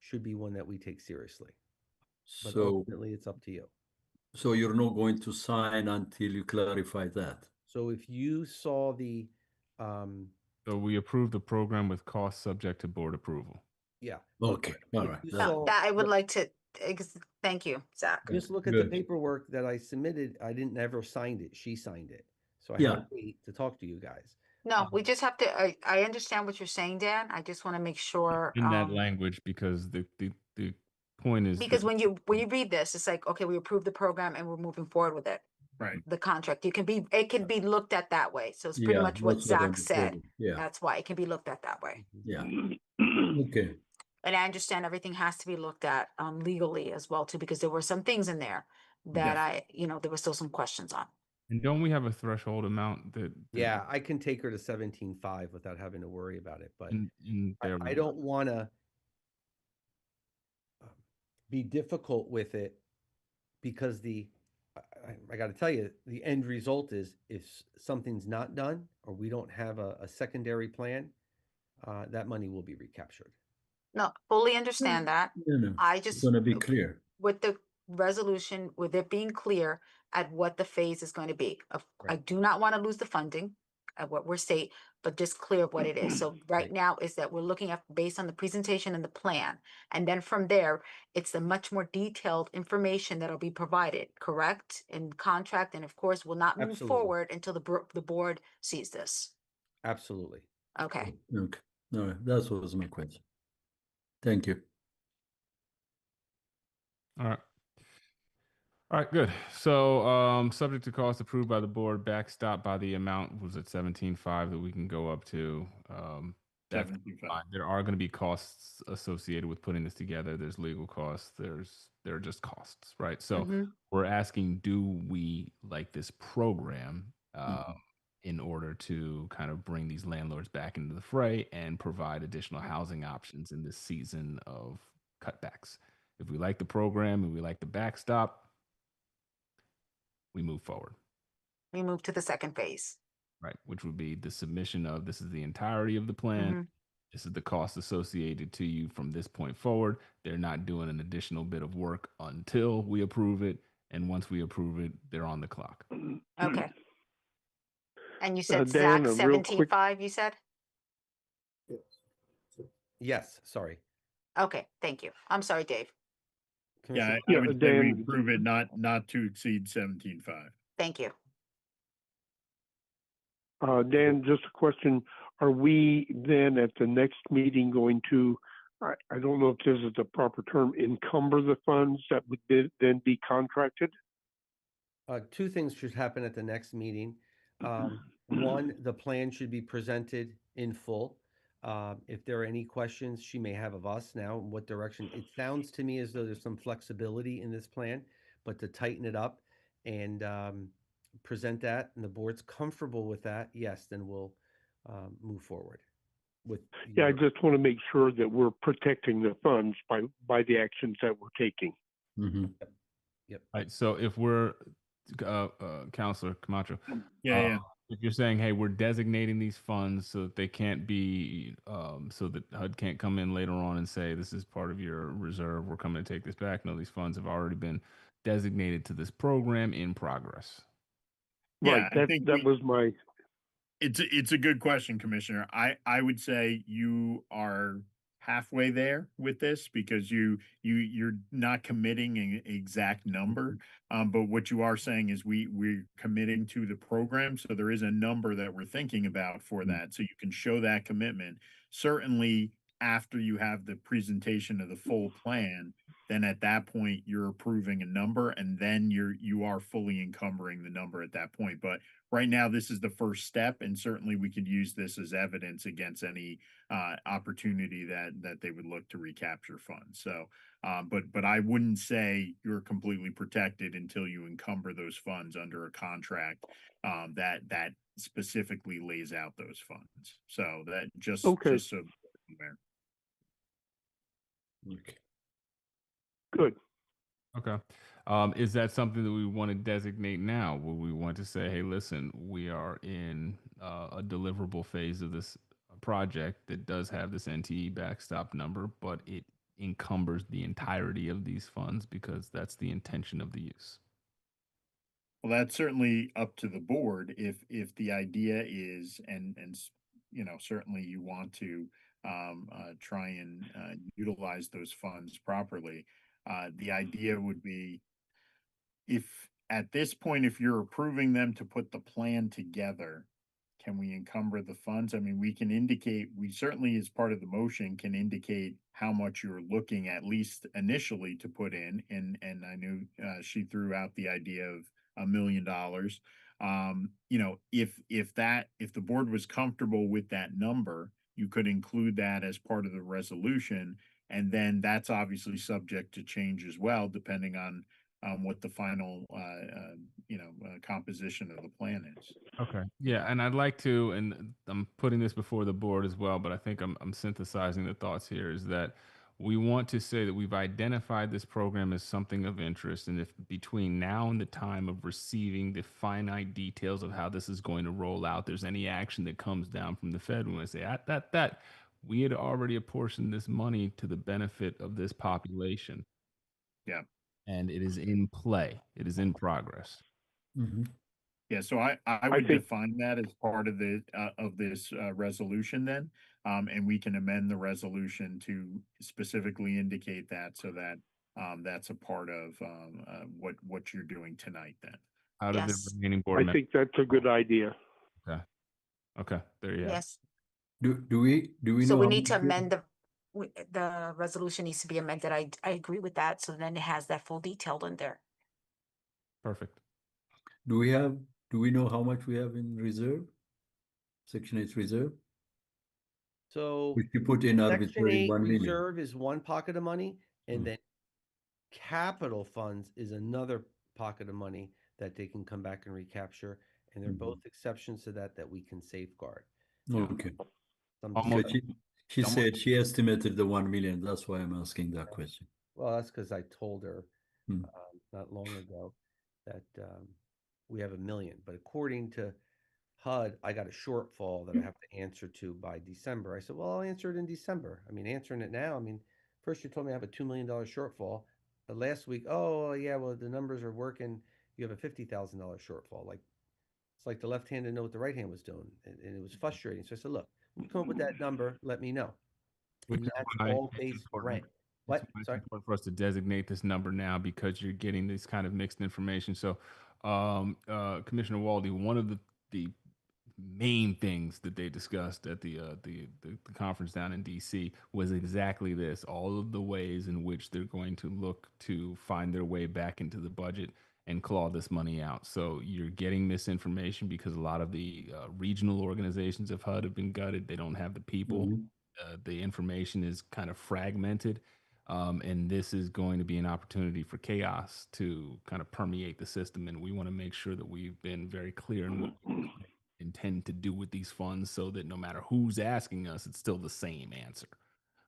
should be one that we take seriously. But So, ultimately, it's up to you. so you're not going to sign until you clarify that. So if you saw the, So we approve the program with costs subject to board approval. yeah. Okay, all if right. you That- saw- That I would like to, thank you, Zach. Just look at the Good. paperwork that I submitted. I didn't ever signed it. She signed it. So I Yeah. had to wait to talk to you guys. No, we just have to, I understand what you're saying, Dan. I just want to make sure. In that language, because the point is Because that when you read this, it's like, okay, we approve the program and we're moving forward with it. right. The contract, it can be looked at that way. So it's pretty Yeah, much what that's what I'm Zach said. saying. Yeah, That's why it can be looked at that way. yeah. Okay. And I understand everything has to be looked at legally as well too, because there were some things in there that there were still some questions on. And don't we have a threshold amount that Yeah, I can take her to 17.5 without having to worry about it. But there I don't want to be difficult with it, because I got to tell you, the end result is if something's not done or we don't have a secondary plan, that money will be recaptured. No, fully understand that. No, I it's just, gonna be clear. with the resolution, with it being clear at what the phase is going to be. I Right. do not want to lose the funding. what we're state, but just clear what it is. So right Right. now is that we're looking at based on the presentation and the plan. And then from there, it's the much more detailed information that'll be provided, correct? In contract, and of course, will not move Absolutely. forward until the board sees this. Absolutely. Okay. Okay. All right. That was my question. Thank you. All right. All right, good. So, subject to cost approved by the board, backstop by the amount, was it 17.5 that we can go up to? That's 75. fine. There are going to be costs associated with putting this together. There's legal costs. There are just costs, right? So Mhm. we're asking, do we like this program Mhm. in order to kind of bring these landlords back into the fray and provide additional housing options in this season of cutbacks? If we like the program and we like the backstop, we move forward, We move to the second phase. right? Which would be the submission of this is the entirety of the plan. Mhm. This is the cost associated to you from this point forward. They're not doing an additional bit of work until we approve it. And once we approve it, they're on the clock. Okay. And you said Dan, Zach a real quick 17.5, you said? Yes, sorry. Okay, thank you. I'm sorry, Dave. Yeah, Commissioner, I Yeah, would say we Dan, approve it not to exceed 17.5. Thank you. Dan, just a question. Are we then at the next meeting going to, I don't know if this is the proper term, encumber the funds that would then be contracted? two things should happen at the next meeting. One, the plan should be presented in full. If there are any questions she may have of us now, in what direction, it sounds to me as though there's some flexibility in this plan, but to tighten it up and present that, and the board's comfortable with that, yes, then we'll move forward with. Yeah, I your- just want to make sure that we're protecting the funds by the actions that we're taking. Mhm. Right. So if we're, Counselor Camacho, Yeah. if you're saying, hey, we're designating these funds so that they can't be, so that HUD can't come in later on and say, this is part of your reserve, we're coming to take this back. No, these funds have already been designated to this program in progress. Right, Yeah, I think that was my, it's a good question, Commissioner. I would say you are halfway there with this because you're not committing an exact number. But what you are saying is we're committing to the program. So there is a number that we're thinking about for that. So you can show that commitment. Certainly after you have the presentation of the full plan, then at that point you're approving a number and then you are fully encumbering the number at that point. But right now this is the first step, and certainly we could use this as evidence against any opportunity that they would look to recapture funds. So but I wouldn't say you're completely protected until you encumber those funds under a contract that specifically lays out those funds. So that okay, just so there. Okay. good. Okay. Is that something that we want to designate now? Will we want to say, hey, listen, we are in a deliverable phase of this project that does have this NTE backstop number, but it encumbers the entirety of these funds because that's the intention of the use? Well, that's certainly up to the board if the idea is you know, certainly you want to try and utilize those funds properly. The idea would be if at this point, if you're approving them to put the plan together, can we encumber the funds? I mean, we can indicate, we certainly, as part of the motion, can indicate how much you're looking at least initially to put in. And I knew she threw out the idea of $1 million. You know, if the board was comfortable with that number, you could include that as part of the resolution. And then that's obviously subject to change as well, depending on what the final, composition of the plan is. Okay. Yeah, and I'd like to, and I'm putting this before the board as well, but I think I'm synthesizing the thoughts here, is that we want to say that we've identified this program as something of interest, and if between now and the time of receiving the finite details of how this is going to roll out, there's any action that comes down from the Fed, we want to say that we had already apportioned this money to the benefit of this population. Yeah. And it is in play. It is in progress. Mhm. Yeah, so I would think define that as part of this resolution then, and we can amend the resolution to specifically indicate that so that that's a part of what you're doing tonight then. How do the Yes, remaining board I members? think that's a good idea. Okay. Okay. There you have it. yes. Do we So know we how need to much amend the resolution needs to be amended. I agree with that. So then it has that full detailed in there. Perfect. do we know how much we have in reserve? Section 8 reserve? So If you put in Section arbitrary 8 1 million. reserve is one pocket of money, and Mm. then capital funds is another pocket of money that they can come back and recapture. And they're both exceptions to that we can safeguard. Okay. Some Almost- Because she Almost- said she estimated the 1 million. That's why I'm asking that question. Well, that's because I told her Hmm. not long ago that we have 1 million. But according to HUD, I got a shortfall that I have to answer to by December. I said, well, I'll answer it in December. I mean, answering it now, I mean, first you told me I have a $2 million shortfall. Last week, oh, yeah, well, the numbers are working. You have a $50,000 shortfall. Like, it's like the left hand didn't know what the right hand was doing. And it was frustrating. So I said, look, when you come up with that number, let me know. Which And is that's why all it's base important. rent. That's What? why it's Sorry. important for us to designate this number now because you're getting this kind of mixed information. So, Commissioner Waldy, one of the main things that they discussed at the conference down in DC was exactly this: all of the ways in which they're going to look to find their way back into the budget and claw this money out. So you're getting misinformation because a lot of the regional organizations of HUD have been gutted. They don't have the people. The information is kind of fragmented. And this is going to be an opportunity for chaos to kind of permeate the system. And we want to make sure that we've been very clear in what we intend to do with these funds so that no matter who's asking us, it's still the same answer.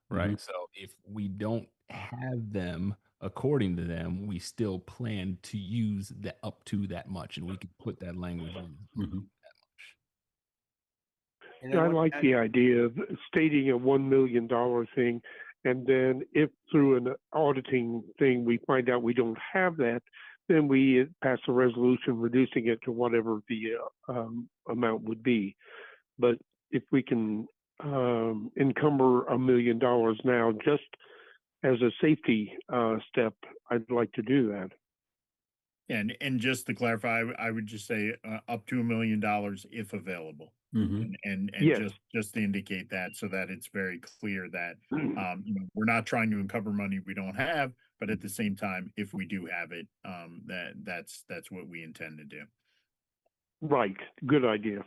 Right. So if we don't have them according to them, we still plan to use that up to that much. And we can put that language in that much. And I want to like add- the idea of stating a $1 million thing. And then if through an auditing thing, we find out we don't have that, then we pass a resolution reducing it to whatever the amount would be. But if we can encumber $1 million now, just as a safety step, I'd like to do that. And just to clarify, I would just say up to $1 million if available. And Yes. just to indicate that so that it's very clear that we're not trying to uncover money we don't have, but at the same time, if we do have it, that's what we intend to do. Right. Good idea.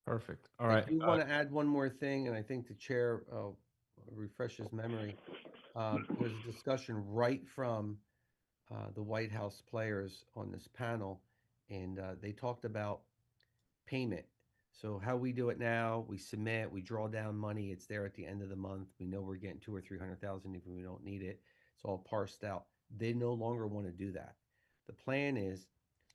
Perfect. All I right. do want to add one more thing, and I think the chair refresh his memory. There's a discussion right from the White House players on this panel, and they talked about payment. So how we do it now, we submit, we draw down money. It's there at the end of the month. We know we're getting 200,000 or 300,000 even we don't need it. It's all parsed out. They no longer want to do that. The plan is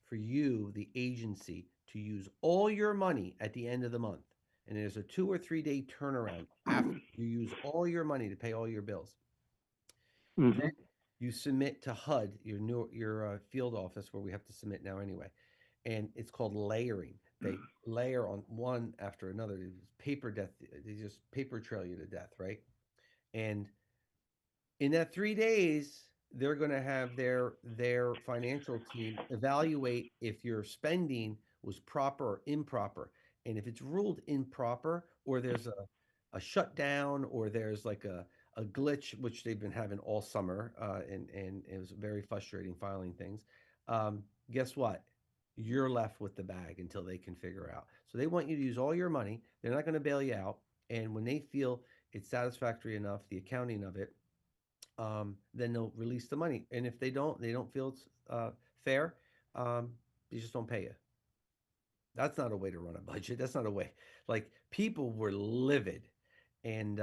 for you, the agency, to use all your money at the end of the month. And there's a 2 or 3 day turnaround after you use all your money to pay all your bills. Then you submit to HUD, your field office, where we have to submit now anyway, and it's called layering. They layer on one after another. They just paper death. They just paper trail you to death, right? And in that 3 days, they're going to have their financial team evaluate if your spending was proper or improper. And if it's ruled improper, or there's a shutdown, or there's like a glitch, which they've been having all summer, and it was very frustrating filing things. Guess what? You're left with the bag until they can figure out. So they want you to use all your money. They're not going to bail you out. And when they feel it's satisfactory enough, the accounting of it, then they'll release the money. And if they don't feel it's fair, they just don't pay you. That's not a way to run a budget. That's not a way. Like, people were livid, and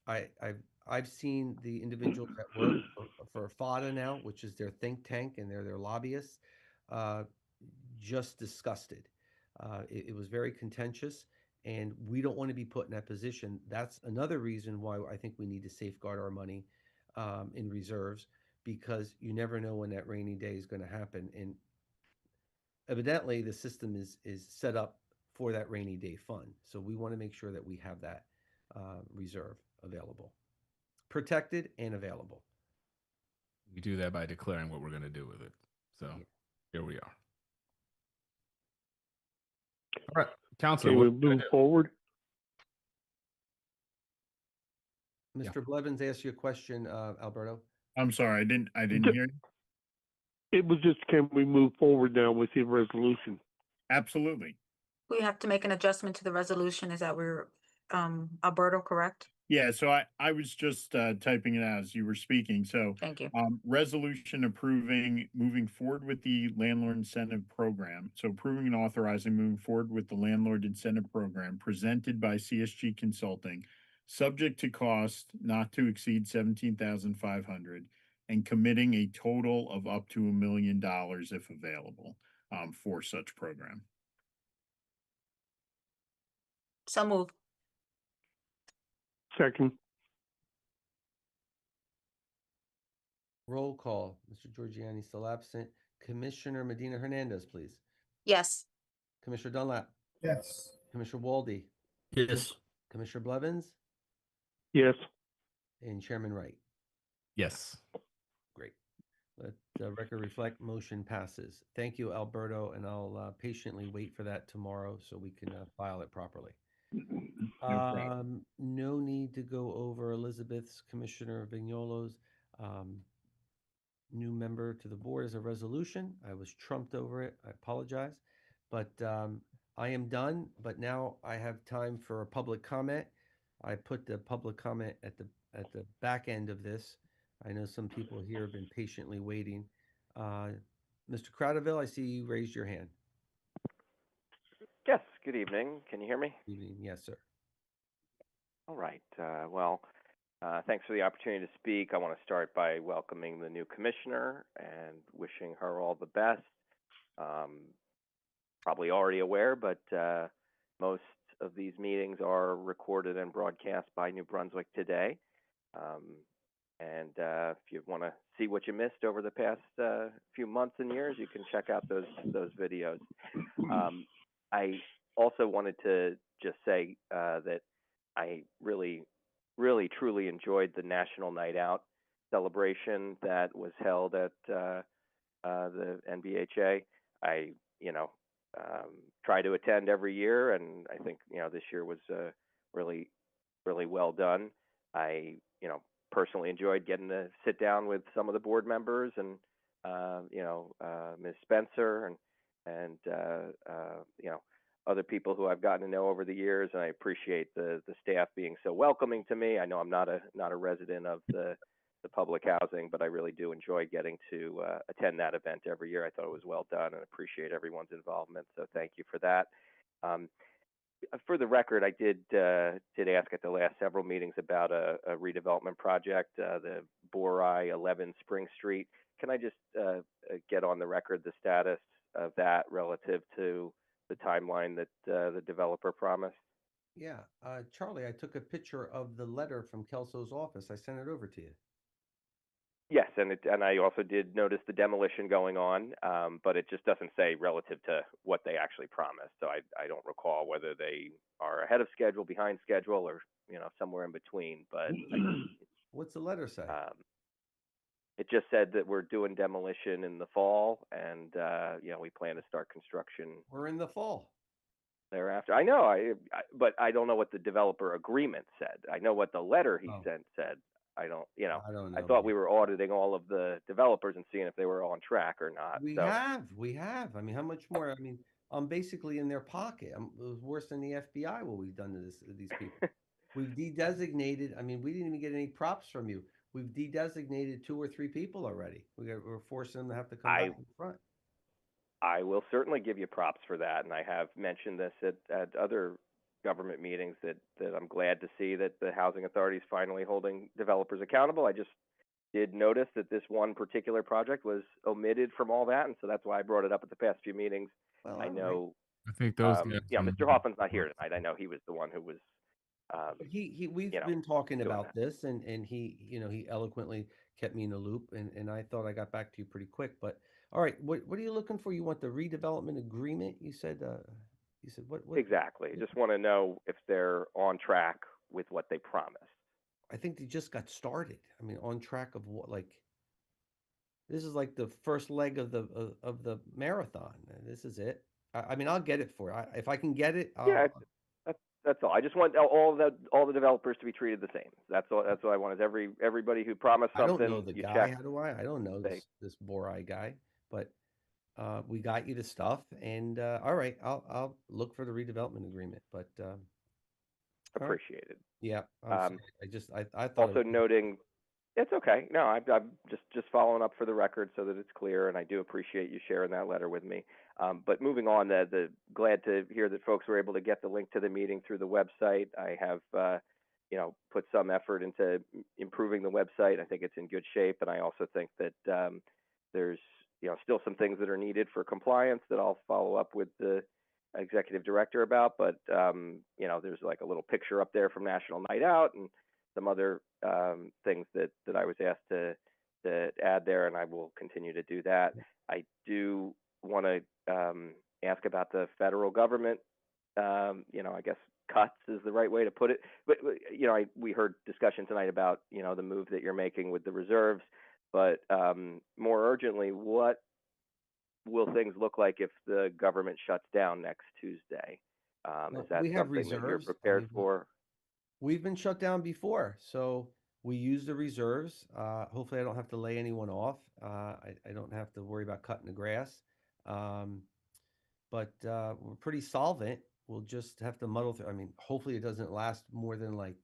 I've seen the individuals that work for FADA now, which is their think tank, and they're their lobbyists, just disgusted. It was very contentious, and we don't want to be put in that position. That's another reason why I think we need to safeguard our money in reserves, because you never know when that rainy day is going to happen. And evidently the system is set up for that rainy day fund. So we want to make sure that we have that reserve available, protected and available. We do that by declaring what we're going to do with it. So here we are. All right, Counselor. Can what we are gonna move do? forward? Mr. Blevins asked you a question, Alberto. I'm sorry, I didn't hear you. It was just, can we move forward now with the resolution? Absolutely. We have to make an adjustment to the resolution. Is that we're, Alberto, correct? Yeah, so I was just typing it out as you were speaking. So Thank you. resolution approving moving forward with the landlord incentive program. So approving and authorizing moving forward with the landlord incentive program presented by CSG Consulting, subject to cost not to exceed 17,500, and committing a total of up to $1 million if available for such program. So move. Second. Roll call. Mr. Giorgiani still absent. Commissioner Medina Hernandez, please. Yes. Commissioner Dunlap. Yes. Commissioner Walde. Yes. Commissioner Blevins. Yes. And Chairman Wright. Yes. Great. Let the record reflect motion passes. Thank you, Alberto, and I'll patiently wait for that tomorrow so we can file it properly. No problem. No need to go over Elizabeth's, Commissioner Vignolo's new member to the board as a resolution. I was trumped over it. I apologize. But I am done, but now I have time for a public comment. I put the public comment at the back end of this. I know some people here have been patiently waiting. Mr. Crowderville, I see you raised your hand. Yes, good evening. Can you hear me? Evening. Yes, sir. All right. Thanks for the opportunity to speak. I want to start by welcoming the new commissioner and wishing her all the best. Probably already aware, but most of these meetings are recorded and broadcast by New Brunswick Today. If you want to see what you missed over the past few months and years, you can check out those videos. I also wanted to just say that I really, truly enjoyed the National Night Out celebration that was held at the NBHA. I, try to attend every year, and I think this year was really, really well done. I, personally enjoyed getting to sit down with some of the board members and Ms. Spencer and other people who I've gotten to know over the years, and I appreciate the staff being so welcoming to me. I know I'm not a resident of the public housing, but I really do enjoy getting to attend that event every year. I thought it was well done and appreciate everyone's involvement. So thank you for that. For the record, I did ask at the last several meetings about a redevelopment project, the Borai 11 Spring Street. Can I just get on the record the status of that relative to the timeline that the developer promised? Yeah, Charlie, I took a picture of the letter from Kelso's office. I sent it over to you. Yes, and I also did notice the demolition going on, but it just doesn't say relative to what they actually promised. So I don't recall whether they are ahead of schedule, behind schedule, or somewhere in between. But what's the letter say? It just said that we're doing demolition in the fall, and we plan to start construction. We're in the fall. Thereafter, I know, but I don't know what the developer agreement said. I know what the letter he sent said. I don't know. I thought we were auditing all of the developers and seeing if they were on track or not. We have. I mean, how much more? I mean, I'm basically in their pocket. It was worse than the FBI. What we've done to these people. We've de-designated. I mean, we didn't even get any props from you. We've de-designated 2 or 3 people already. We're forcing them to have to come back in front. I will certainly give you props for that, and I have mentioned this at other government meetings that I'm glad to see that the housing authority is finally holding developers accountable. I just did notice that this one particular project was omitted from all that, and so that's why I brought it up at the past few meetings. Well, I know. I think those. Mr. Hoffman's not here tonight. I know he was the one who was. We've been talking about this, and he eloquently kept me in the loop, and I thought I got back to you pretty quick. But All right, what are you looking for? You want the redevelopment agreement? You said what? Exactly. Just want to know if they're on track with what they promised. I think they just got started. I mean, on track of what? Like, this is like the first leg of the marathon. This is it. I mean, I'll get it for you. If I can get it, Yeah, that's all. I just want all the developers to be treated the same. That's all. That's what I want. Is everybody who promised I something, don't know the you guy. check. How do I? I don't know this Borai guy, but we got you the stuff, and all right, I'll look for the redevelopment agreement. But all right. Appreciated. Yeah, I'm sorry. I thought it Also was noting, it's okay. No, I'm just following up for the record so that it's clear, and I do appreciate you sharing that letter with me. But moving on, the glad to hear that folks were able to get the link to the meeting through the website. I have put some effort into improving the website. I think it's in good shape, and I also think that there's still some things that are needed for compliance that I'll follow up with the executive director about. But there's like a little picture up there from National Night Out and some other things that I was asked to add there, and I will continue to do that. I do want to ask about the federal government. I guess cuts is the right way to put it. But we heard discussion tonight about the move that you're making with the reserves. But more urgently, what will things look like if the government shuts down next Tuesday? Is that we have something that you're reserves. prepared for? We've been shut down before, so we use the reserves. Hopefully, I don't have to lay anyone off. I don't have to worry about cutting the grass. But we're pretty solvent. We'll just have to muddle through. I mean, hopefully, it doesn't last more than like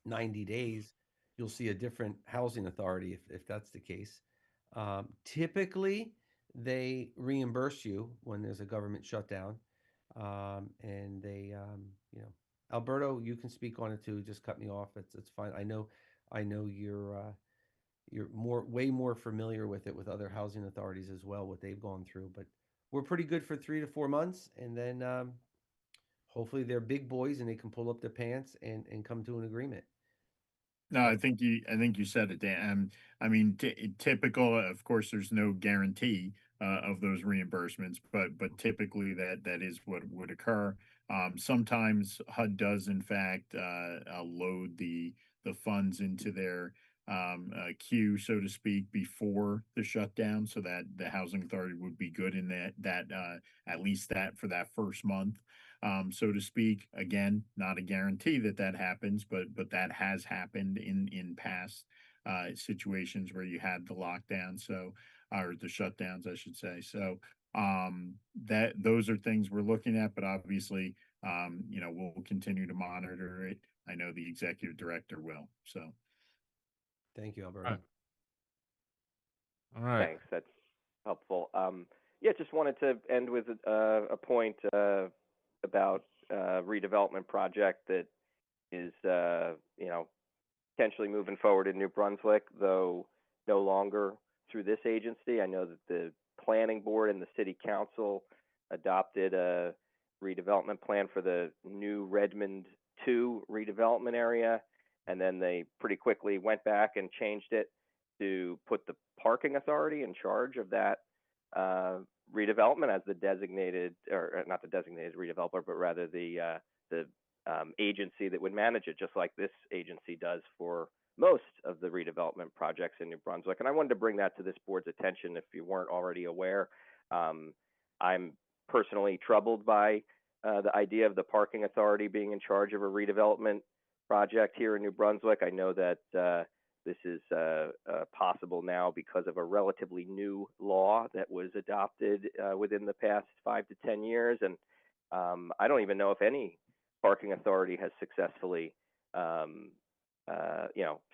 90 days. You'll see a different housing authority if that's the case. Typically, they reimburse you when there's a government shutdown, and they, Alberto, you can speak on it too. Just cut me off. It's fine. I know you're way more familiar with it with other housing authorities as well, what they've gone through. But we're pretty good for 3 to 4 months, and then hopefully they're big boys and they can pull up their pants and come to an agreement. No, I think you said it, Dan. I mean, typical. Of course, there's no guarantee of those reimbursements, but typically that is what would occur. Sometimes HUD does, in fact, load the funds into their queue, so to speak, before the shutdown, so that the housing authority would be good in that at least that for that first month. So to speak. Again, not a guarantee that happens, but that has happened in past situations where you had the lockdown, so or the shutdowns, I should say. So that those are things we're looking at, but obviously, we'll continue to monitor it. I know the executive director will. So, thank you, Alberto. All right. Thanks. That's helpful. Yeah, just wanted to end with a point about redevelopment project that is, potentially moving forward in New Brunswick, though no longer through this agency. I know that the planning board and the city council adopted a redevelopment plan for the new Redmond 2 redevelopment area, and then they pretty quickly went back and changed it to put the parking authority in charge of that redevelopment as the designated, or not the designated redeveloper, but rather the agency that would manage it, just like this agency does for most of the redevelopment projects in New Brunswick. And I wanted to bring that to this board's attention if you weren't already aware. I'm personally troubled by the idea of the parking authority being in charge of a redevelopment project here in New Brunswick. I know that this is possible now because of a relatively new law that was adopted within the past 5 to 10 years. And I don't even know if any parking authority has successfully,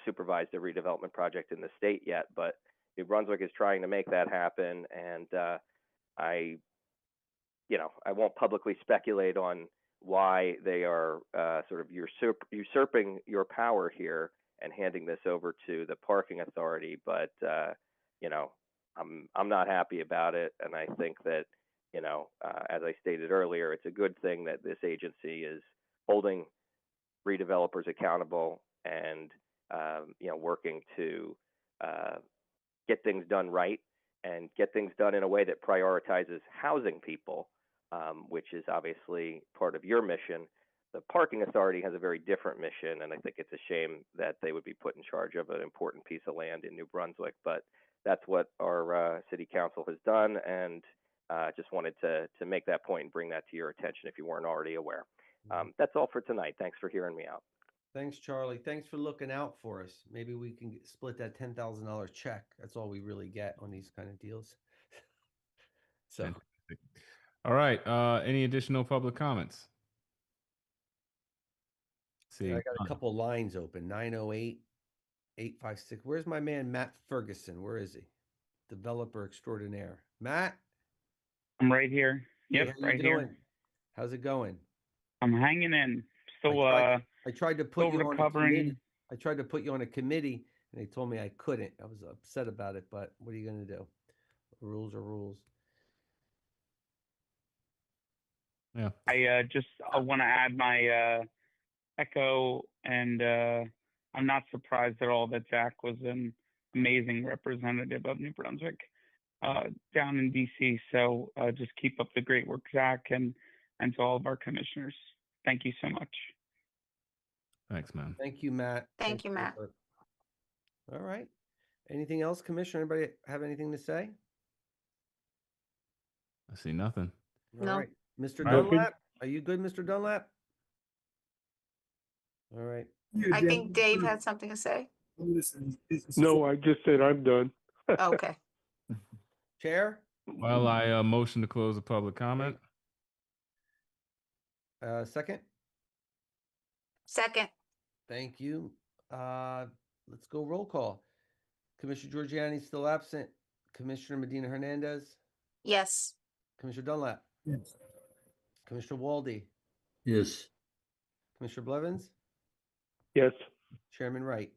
supervised a redevelopment project in the state yet. But New Brunswick is trying to make that happen. And I won't publicly speculate on why they are sort of usurping your power here and handing this over to the parking authority. But I'm not happy about it, and I think that as I stated earlier, it's a good thing that this agency is holding redevelopers accountable and working to get things done right and get things done in a way that prioritizes housing people, which is obviously part of your mission. The parking authority has a very different mission, and I think it's a shame that they would be put in charge of an important piece of land in New Brunswick. But that's what our city council has done, and just wanted to make that point and bring that to your attention if you weren't already aware. That's all for tonight. Thanks for hearing me out. Thanks, Charlie. Thanks for looking out for us. Maybe we can split that $10,000 check. That's all we really get on these kind of deals. So, Fantastic. All right. Any additional public comments? I got a couple lines open. 908-856. Where's my man Matt Ferguson? Where is he? Developer extraordinaire. Matt? I'm right here. Yep, Hey, how right you here. doing? How's it going? I'm hanging in. Still, I tried to put still you on a recovering. committee. I tried to put you on a committee, and they told me I couldn't. I was upset about it, but what are you going to do? Rules are rules. Yeah. I want to add my echo, and I'm not surprised at all that Zach was an amazing representative of New Brunswick down in DC. So just keep up the great work, Zach, and to all of our commissioners. Thank you so much. Thanks, man. Thank you, Matt. Thank you, for your Matt. work. All right. Anything else, Commissioner? Anybody have anything to say? I see nothing. All No. right. Mr. All right. Dunlap, are you good, Mr. Dunlap? All right. I think Dave had something to say. No, I just said I'm done. Okay. Chair? Well, I motion to close the public comment. Second? Second. Thank you. Let's go roll call. Commissioner Giorgiani still absent. Commissioner Medina Hernandez. Yes. Commissioner Dunlap. Yes. Commissioner Walde. Yes. Commissioner Blevins. Yes. Chairman Wright.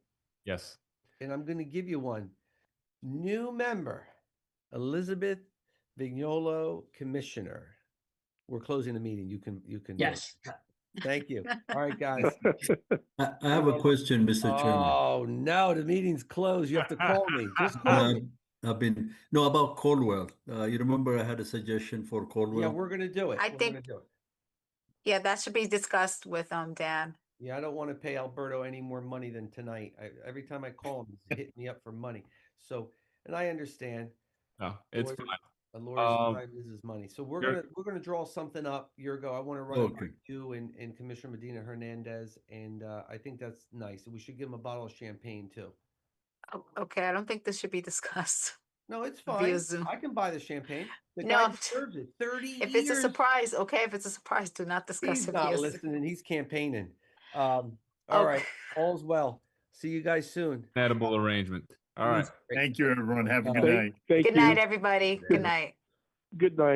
Yes. And I'm going to give you one. New member, Elizabeth Vignolo, Commissioner. We're closing the meeting. You can. Yes. Thank you. All right, guys. I have a question, Mr. Chairman. Oh no, the meeting's closed. You have to call me. Just call me. About Caldwell. You remember I had a suggestion for Caldwell? Yeah, we're gonna do it. I We're think- gonna do it. Yeah, that should be discussed with Dan. Yeah, I don't want to pay Alberto any more money than tonight. Every time I call him, he's hitting me up for money. So, and I understand. No, it's Lawyer- fine. A lawyer's time is his money. So we're You're- gonna draw something up. Yurgo, I want to run it by Okay. you and Commissioner Medina Hernandez, and I think that's nice. We should give him a bottle of champagne too. Oh, okay, I don't think this should be discussed. No, it's Via fine. Zoom. I can buy the champagne. The No, guy I'm- deserves it. 30 If years. it's a surprise, okay. If it's a surprise, do not discuss He's it. not via Zoom. listening. He's campaigning. All Okay. right. All's well. See you guys soon. Edible arrangement. All right. Thank you, everyone. Have a good Thank- night. Thank Good you. night, everybody. Good night. Good night.